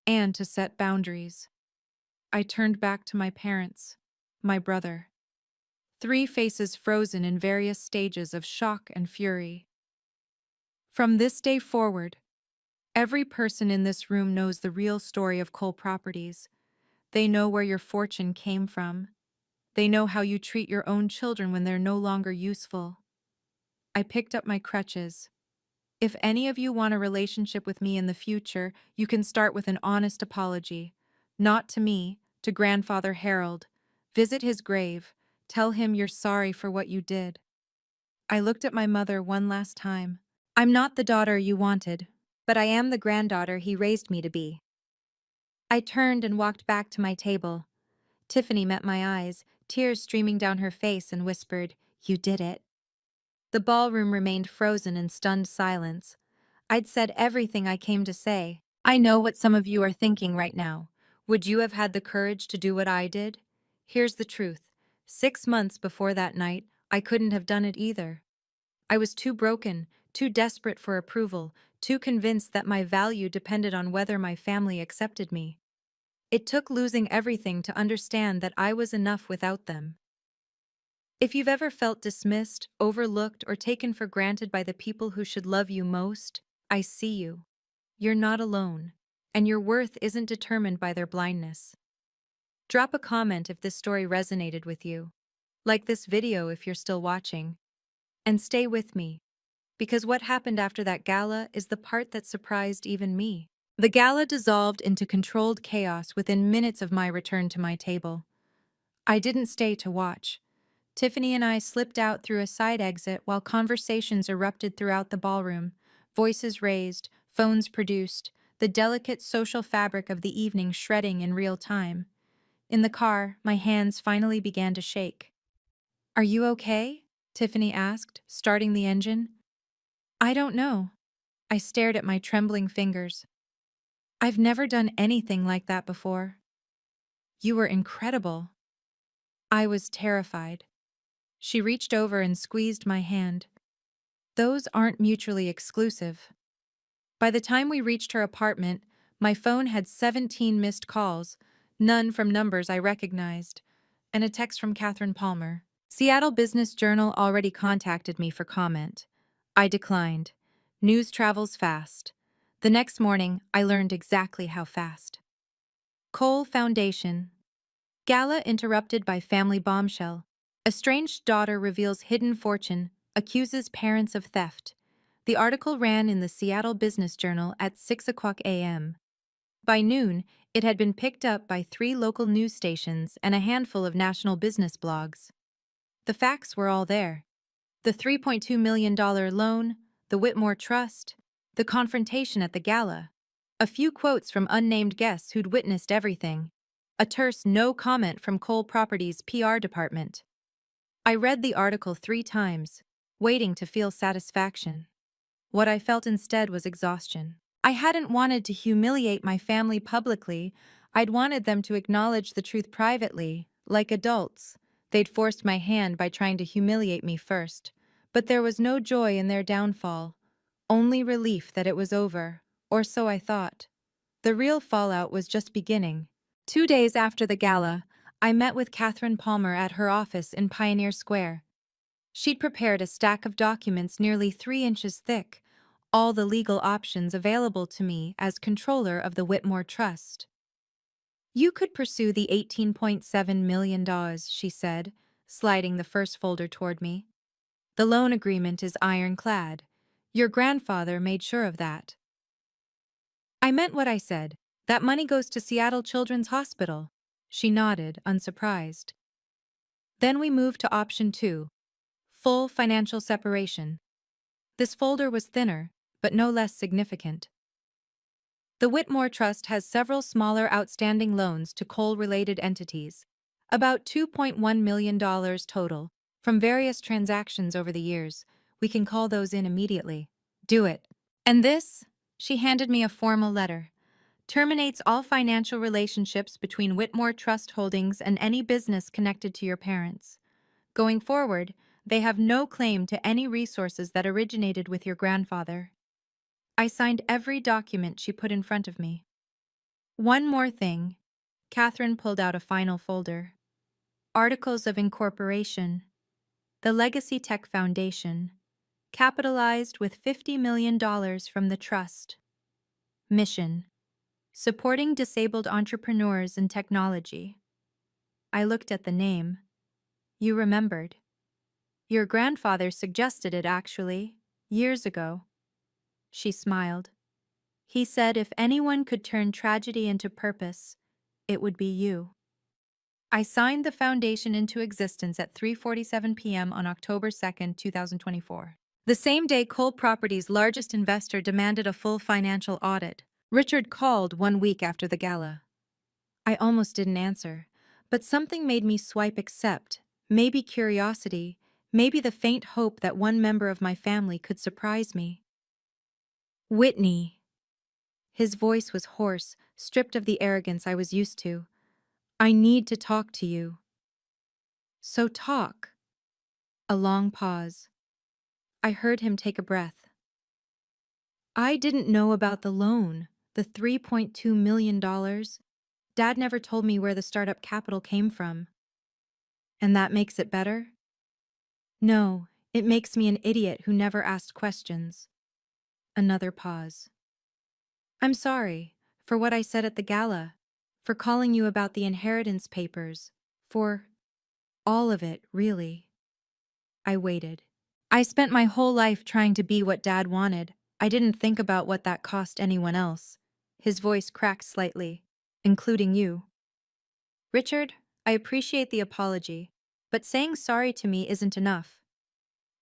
and to set boundaries. I turned back to my parents, my brother. Three faces frozen in various stages of shock and fury. From this day forward, every person in this room knows the real story of Cole Properties. They know where your fortune came from. They know how you treat your own children when they're no longer useful. I picked up my crutches. If any of you want a relationship with me in the future, you can start with an honest apology. Not to me, to Grandfather Harold. Visit his grave. Tell him you're sorry for what you did. I looked at my mother one last time. I'm not the daughter you wanted, but I am the granddaughter he raised me to be. I turned and walked back to my table. Tiffany met my eyes, tears streaming down her face, and whispered, "You did it." The ballroom remained frozen in stunned silence. I'd said everything I came to say. I know what some of you are thinking right now. Would you have had the courage to do what I did? Here's the truth. 6 months before that night, I couldn't have done it either. I was too broken, too desperate for approval, too convinced that my value depended on whether my family accepted me. It took losing everything to understand that I was enough without them. If you've ever felt dismissed, overlooked, or taken for granted by the people who should love you most, I see you. You're not alone, and your worth isn't determined by their blindness. Drop a comment if this story resonated with you. Like this video if you're still watching. And stay with me, because what happened after that gala is the part that surprised even me. The gala dissolved into controlled chaos within minutes of my return to my table. I didn't stay to watch. Tiffany and I slipped out through a side exit while conversations erupted throughout the ballroom, voices raised, phones produced, the delicate social fabric of the evening shredding in real time. In the car, my hands finally began to shake. "Are you okay?" Tiffany asked, starting the engine. "I don't know." I stared at my trembling fingers. "I've never done anything like that before." "You were incredible." I was terrified. She reached over and squeezed my hand. "Those aren't mutually exclusive." By the time we reached her apartment, my phone had 17 missed calls, none from numbers I recognized, and a text from Catherine Palmer. Seattle Business Journal already contacted me for comment. I declined. News travels fast. The next morning, I learned exactly how fast. Cole Foundation. Gala interrupted by family bombshell. Estranged daughter reveals hidden fortune, accuses parents of theft. The article ran in the Seattle Business Journal at 6 a.m. By noon, it had been picked up by 3 local news stations and a handful of national business blogs. The facts were all there. The $3.2 million loan, the Whitmore Trust, the confrontation at the gala, a few quotes from unnamed guests who'd witnessed everything, a terse no comment from Cole Properties' PR department. I read the article 3 times, waiting to feel satisfaction. What I felt instead was exhaustion. I hadn't wanted to humiliate my family publicly. I'd wanted them to acknowledge the truth privately, like adults. They'd forced my hand by trying to humiliate me first. But there was no joy in their downfall, only relief that it was over, or so I thought. The real fallout was just beginning. 2 days after the gala, I met with Catherine Palmer at her office in Pioneer Square. She'd prepared a stack of documents nearly 3 inches thick, all the legal options available to me as controller of the Whitmore Trust. "You could pursue the $18.7 million, she said, sliding the first folder toward me. "The loan agreement is ironclad. Your grandfather made sure of that." I meant what I said. That money goes to Seattle Children's Hospital. She nodded, unsurprised. Then we moved to option 2, full financial separation. This folder was thinner, but no less significant. The Whitmore Trust has several smaller outstanding loans to coal-related entities, about $2.1 million total, from various transactions over the years. We can call those in immediately. Do it. And this, she handed me a formal letter, terminates all financial relationships between Whitmore Trust Holdings and any business connected to your parents. Going forward, they have no claim to any resources that originated with your grandfather. I signed every document she put in front of me. One more thing. Catherine pulled out a final folder. Articles of Incorporation. The Legacy Tech Foundation. Capitalized with $50 million from the trust. Mission. Supporting disabled entrepreneurs in technology. I looked at the name. You remembered. Your grandfather suggested it, actually, years ago. She smiled. He said if anyone could turn tragedy into purpose, it would be you. I signed the foundation into existence at 3:47 p.m. on October 2nd, 2024. The same day Cole Properties' largest investor demanded a full financial audit. Richard called 1 week after the gala. I almost didn't answer, but something made me swipe accept. Maybe curiosity, maybe the faint hope that one member of my family could surprise me. Whitney. His voice was hoarse, stripped of the arrogance I was used to. I need to talk to you. So talk. A long pause. I heard him take a breath. I didn't know about the loan, the $3.2 million. Dad never told me where the startup capital came from. And that makes it better? No, it makes me an idiot who never asked questions. Another pause. I'm sorry for what I said at the gala, for calling you about the inheritance papers, for all of it, really. I waited. I spent my whole life trying to be what Dad wanted. I didn't think about what that cost anyone else. His voice cracked slightly, including you. Richard, I appreciate the apology, but saying sorry to me isn't enough.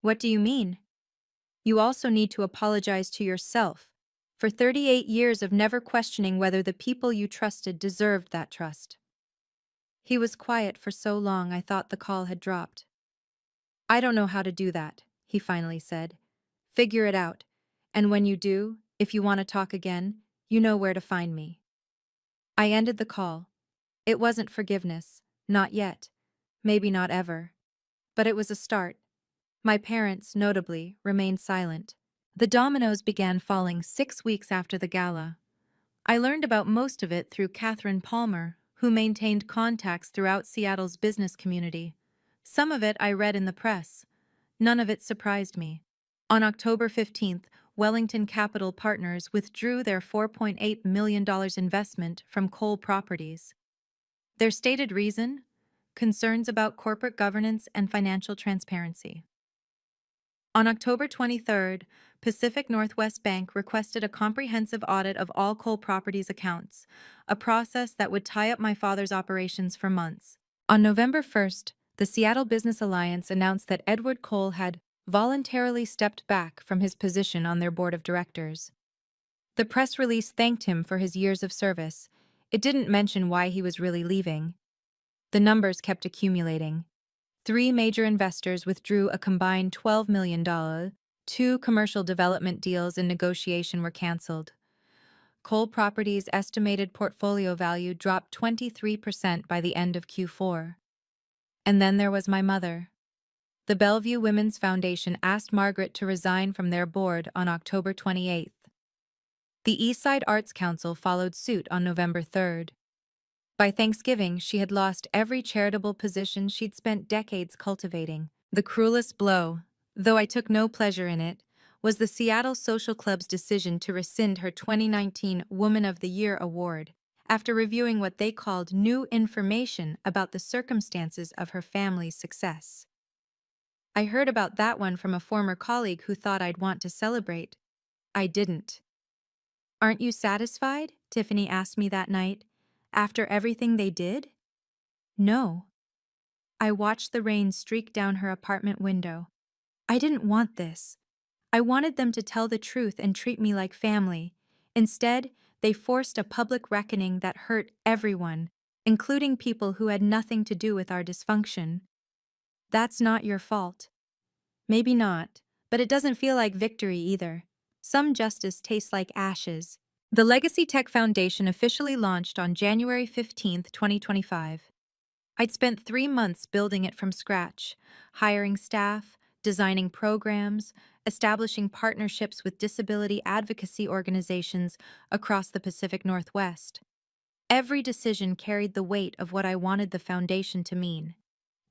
What do you mean? You also need to apologize to yourself for 38 years of never questioning whether the people you trusted deserved that trust. He was quiet for so long I thought the call had dropped. I don't know how to do that, he finally said. Figure it out, and when you do, if you want to talk again, you know where to find me. I ended the call. It wasn't forgiveness, not yet, maybe not ever. But it was a start. My parents, notably, remained silent. The dominoes began falling 6 weeks after the gala. I learned about most of it through Catherine Palmer, who maintained contacts throughout Seattle's business community. Some of it I read in the press. None of it surprised me. On October 15th, Wellington Capital Partners withdrew their $4.8 million investment from Cole Properties. Their stated reason? Concerns about corporate governance and financial transparency. On October 23rd, Pacific Northwest Bank requested a comprehensive audit of all Cole Properties accounts, a process that would tie up my father's operations for months. On November 1st, the Seattle Business Alliance announced that Edward Cole had voluntarily stepped back from his position on their board of directors. The press release thanked him for his years of service. It didn't mention why he was really leaving. The numbers kept accumulating. 3 major investors withdrew a combined $12 million. 2 commercial development deals in negotiation were canceled. Cole Properties' estimated portfolio value dropped 23% by the end of Q4. And then there was my mother. The Bellevue Women's Foundation asked Margaret to resign from their board on October 28th. The Eastside Arts Council followed suit on November 3rd. By Thanksgiving, she had lost every charitable position she'd spent decades cultivating. The cruelest blow, though I took no pleasure in it, was the Seattle Social Club's decision to rescind her 2019 Woman of the Year award after reviewing what they called new information about the circumstances of her family's success. I heard about that one from a former colleague who thought I'd want to celebrate. I didn't. Aren't you satisfied? Tiffany asked me that night. After everything they did? No. I watched the rain streak down her apartment window. I didn't want this. I wanted them to tell the truth and treat me like family. Instead, they forced a public reckoning that hurt everyone, including people who had nothing to do with our dysfunction. That's not your fault. Maybe not, but it doesn't feel like victory either. Some justice tastes like ashes. The Legacy Tech Foundation officially launched on January 15th, 2025. I'd spent 3 months building it from scratch, hiring staff, designing programs, establishing partnerships with disability advocacy organizations across the Pacific Northwest. Every decision carried the weight of what I wanted the foundation to mean.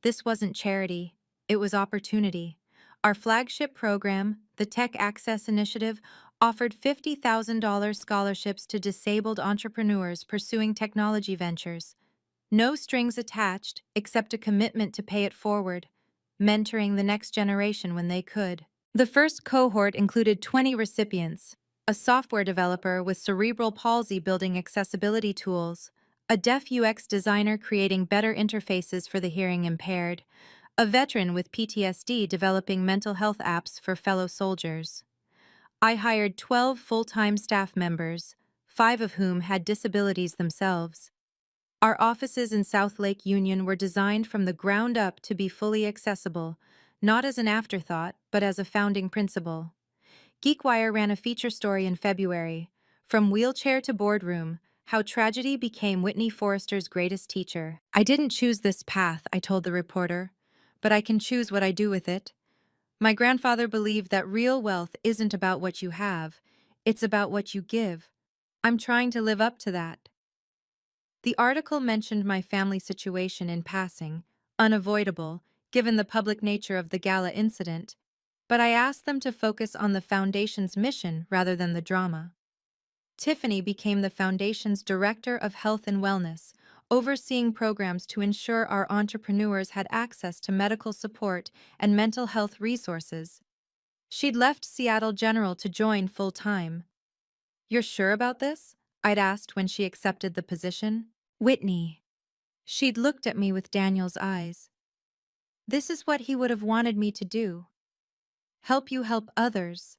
This wasn't charity, it was opportunity. Our flagship program, the Tech Access Initiative, offered $50,000 scholarships to disabled entrepreneurs pursuing technology ventures. No strings attached, except a commitment to pay it forward, mentoring the next generation when they could. The first cohort included 20 recipients: a software developer with cerebral palsy building accessibility tools, a deaf UX designer creating better interfaces for the hearing impaired, a veteran with PTSD developing mental health apps for fellow soldiers. I hired 12 full-time staff members, 5 of whom had disabilities themselves. Our offices in South Lake Union were designed from the ground up to be fully accessible, not as an afterthought, but as a founding principle. GeekWire ran a feature story in February, From Wheelchair to Boardroom, How Tragedy Became Whitney Forrester's Greatest Teacher. I didn't choose this path, I told the reporter, but I can choose what I do with it. My grandfather believed that real wealth isn't about what you have, it's about what you give. I'm trying to live up to that. The article mentioned my family situation in passing, unavoidable, given the public nature of the gala incident, but I asked them to focus on the foundation's mission rather than the drama. Tiffany became the foundation's Director of Health and Wellness, overseeing programs to ensure our entrepreneurs had access to medical support and mental health resources. She'd left Seattle General to join full-time. "You're sure about this?" I'd asked when she accepted the position. "Whitney." She'd looked at me with Daniel's eyes. "This is what he would have wanted me to do. Help you help others."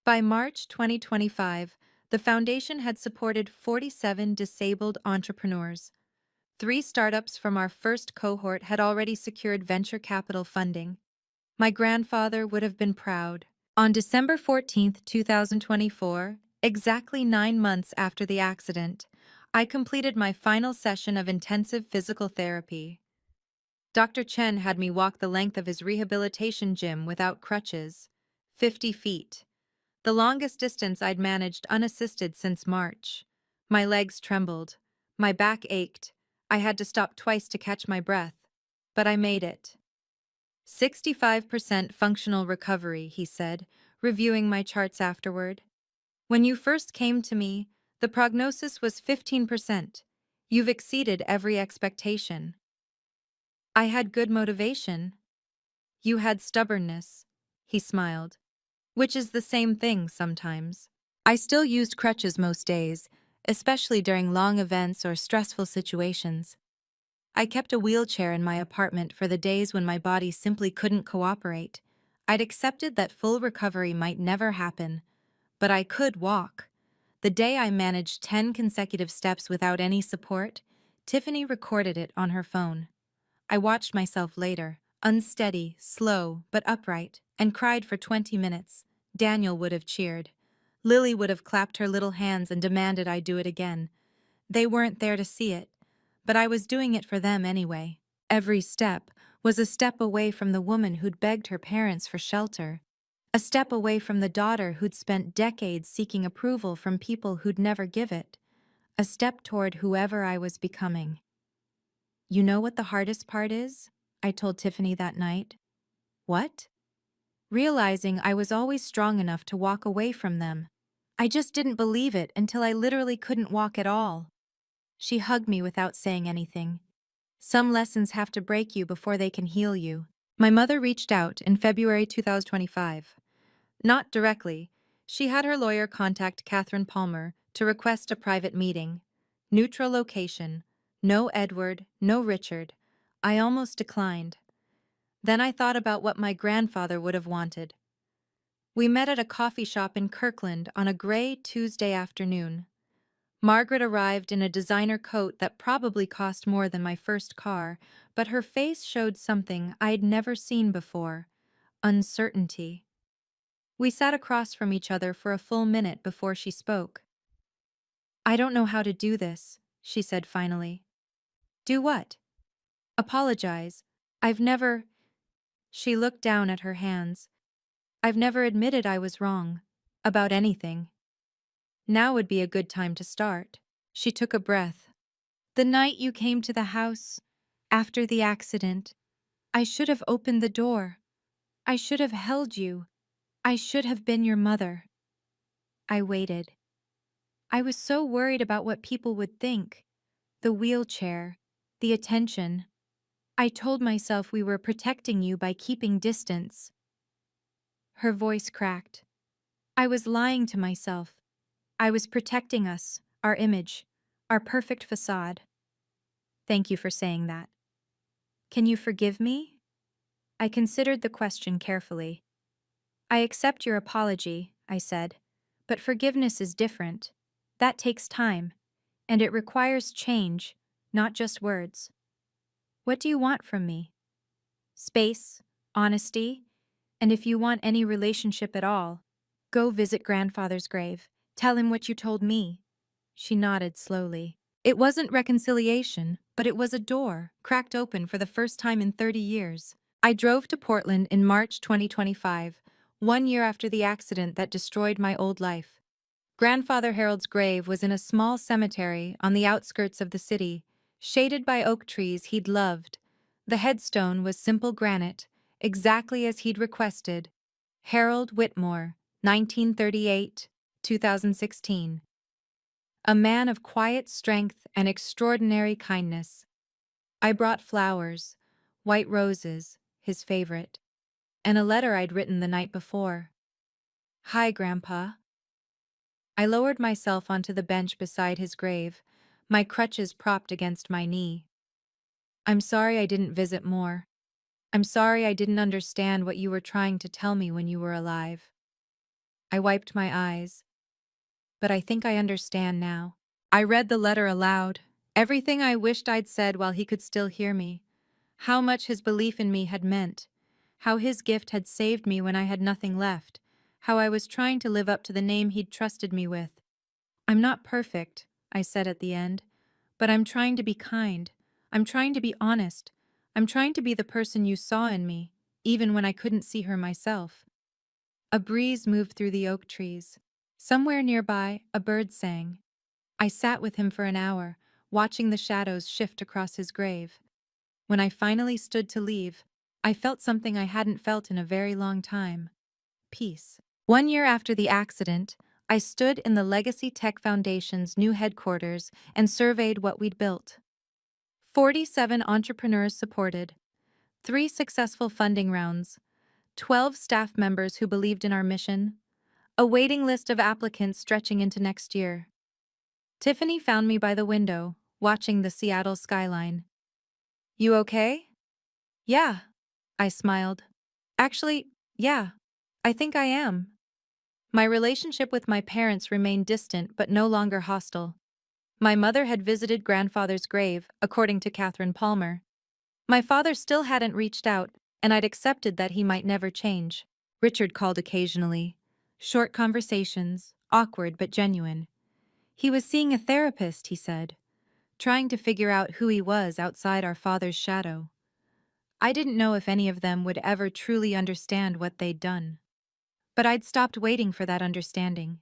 By March 2025, the foundation had supported 47 disabled entrepreneurs. 3 startups from our first cohort had already secured venture capital funding. My grandfather would have been proud. On December 14th, 2024, exactly 9 months after the accident, I completed my final session of intensive physical therapy. Dr. Chen had me walk the length of his rehabilitation gym without crutches, 50 feet. The longest distance I'd managed unassisted since March. My legs trembled. My back ached. I had to stop twice to catch my breath. But I made it. 65% functional recovery, he said, reviewing my charts afterward. "When you first came to me, the prognosis was 15%. You've exceeded every expectation." I had good motivation. "You had stubbornness," he smiled. "Which is the same thing sometimes." I still used crutches most days, especially during long events or stressful situations. I kept a wheelchair in my apartment for the days when my body simply couldn't cooperate. I'd accepted that full recovery might never happen, but I could walk. The day I managed 10 consecutive steps without any support, Tiffany recorded it on her phone. I watched myself later, unsteady, slow, but upright, and cried for 20 minutes. Daniel would have cheered. Lily would have clapped her little hands and demanded I do it again. They weren't there to see it, but I was doing it for them anyway. Every step was a step away from the woman who'd begged her parents for shelter, a step away from the daughter who'd spent decades seeking approval from people who'd never give it, a step toward whoever I was becoming. "You know what the hardest part is?" I told Tiffany that night. "What?" "Realizing I was always strong enough to walk away from them. I just didn't believe it until I literally couldn't walk at all." She hugged me without saying anything. "Some lessons have to break you before they can heal you." My mother reached out in February 2025. Not directly. She had her lawyer contact Catherine Palmer to request a private meeting. Neutral location. No Edward, no Richard. I almost declined. Then I thought about what my grandfather would have wanted. We met at a coffee shop in Kirkland on a gray Tuesday afternoon. Margaret arrived in a designer coat that probably cost more than my first car, but her face showed something I'd never seen before: uncertainty. We sat across from each other for a full minute before she spoke. "I don't know how to do this," she said finally. "Do what?" "Apologize. I've never—" She looked down at her hands. "I've never admitted I was wrong. About anything. Now would be a good time to start." She took a breath. "The night you came to the house, after the accident, I should have opened the door. I should have held you. I should have been your mother." I waited. I was so worried about what people would think. The wheelchair, the attention. I told myself we were protecting you by keeping distance. Her voice cracked. I was lying to myself. I was protecting us, our image, our perfect facade. "Thank you for saying that. Can you forgive me?" I considered the question carefully. "I accept your apology," I said, "but forgiveness is different. That takes time, and it requires change, not just words. What do you want from me?" "Space, honesty, and if you want any relationship at all, go visit grandfather's grave. Tell him what you told me." She nodded slowly. It wasn't reconciliation, but it was a door, cracked open for the first time in 30 years. I drove to Portland in March 2025, 1 year after the accident that destroyed my old life. Grandfather Harold's grave was in a small cemetery on the outskirts of the city, shaded by oak trees he'd loved. The headstone was simple granite, exactly as he'd requested: Harold Whitmore, 1938, 2016. A man of quiet strength and extraordinary kindness. I brought flowers, white roses, his favorite, and a letter I'd written the night before. "Hi, Grandpa." I lowered myself onto the bench beside his grave, my crutches propped against my knee. "I'm sorry I didn't visit more. I'm sorry I didn't understand what you were trying to tell me when you were alive." I wiped my eyes. "But I think I understand now." I read the letter aloud, everything I wished I'd said while he could still hear me. How much his belief in me had meant. How his gift had saved me when I had nothing left. How I was trying to live up to the name he'd trusted me with. "I'm not perfect," I said at the end, "but I'm trying to be kind. I'm trying to be honest. I'm trying to be the person you saw in me, even when I couldn't see her myself." A breeze moved through the oak trees. Somewhere nearby, a bird sang. I sat with him for an hour, watching the shadows shift across his grave. When I finally stood to leave, I felt something I hadn't felt in a very long time: peace. 1 year after the accident, I stood in the Legacy Tech Foundation's new headquarters and surveyed what we'd built. 47 entrepreneurs supported, 3 successful funding rounds, 12 staff members who believed in our mission, a waiting list of applicants stretching into next year. Tiffany found me by the window, watching the Seattle skyline. "You okay?" "Yeah," I smiled. "Actually, yeah, I think I am." My relationship with my parents remained distant but no longer hostile. My mother had visited grandfather's grave, according to Catherine Palmer. My father still hadn't reached out, and I'd accepted that he might never change. Richard called occasionally. Short conversations, awkward but genuine. He was seeing a therapist, he said, trying to figure out who he was outside our father's shadow. I didn't know if any of them would ever truly understand what they'd done. But I'd stopped waiting for that understanding.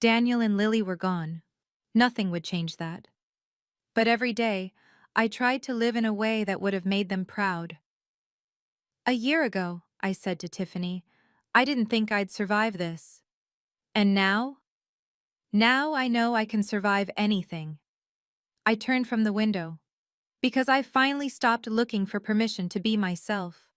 Daniel and Lily were gone. Nothing would change that. But every day, I tried to live in a way that would have made them proud. "A year ago," I said to Tiffany, "I didn't think I'd survive this. And now? Now I know I can survive anything." I turned from the window, because I finally stopped looking for permission to be myself.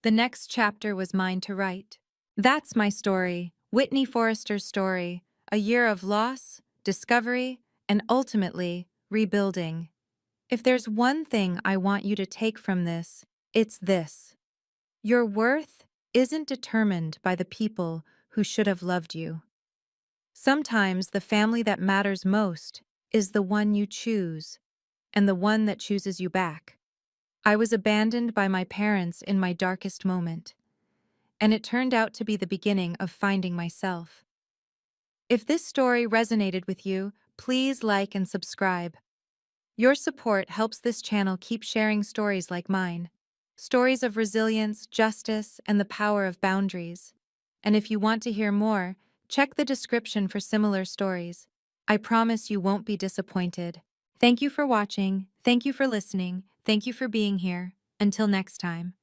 The next chapter was mine to write. That's my story, Whitney Forrester's story, a year of loss, discovery, and ultimately, rebuilding. If there's one thing I want you to take from this, it's this: your worth isn't determined by the people who should have loved you. Sometimes the family that matters most is the one you choose, and the one that chooses you back. I was abandoned by my parents in my darkest moment, and it turned out to be the beginning of finding myself. If this story resonated with you, please like and subscribe. Your support helps this channel keep sharing stories like mine. Stories of resilience, justice, and the power of boundaries. And if you want to hear more, check the description for similar stories. I promise you won't be disappointed. Thank you for watching, thank you for listening, thank you for being here. Until next time.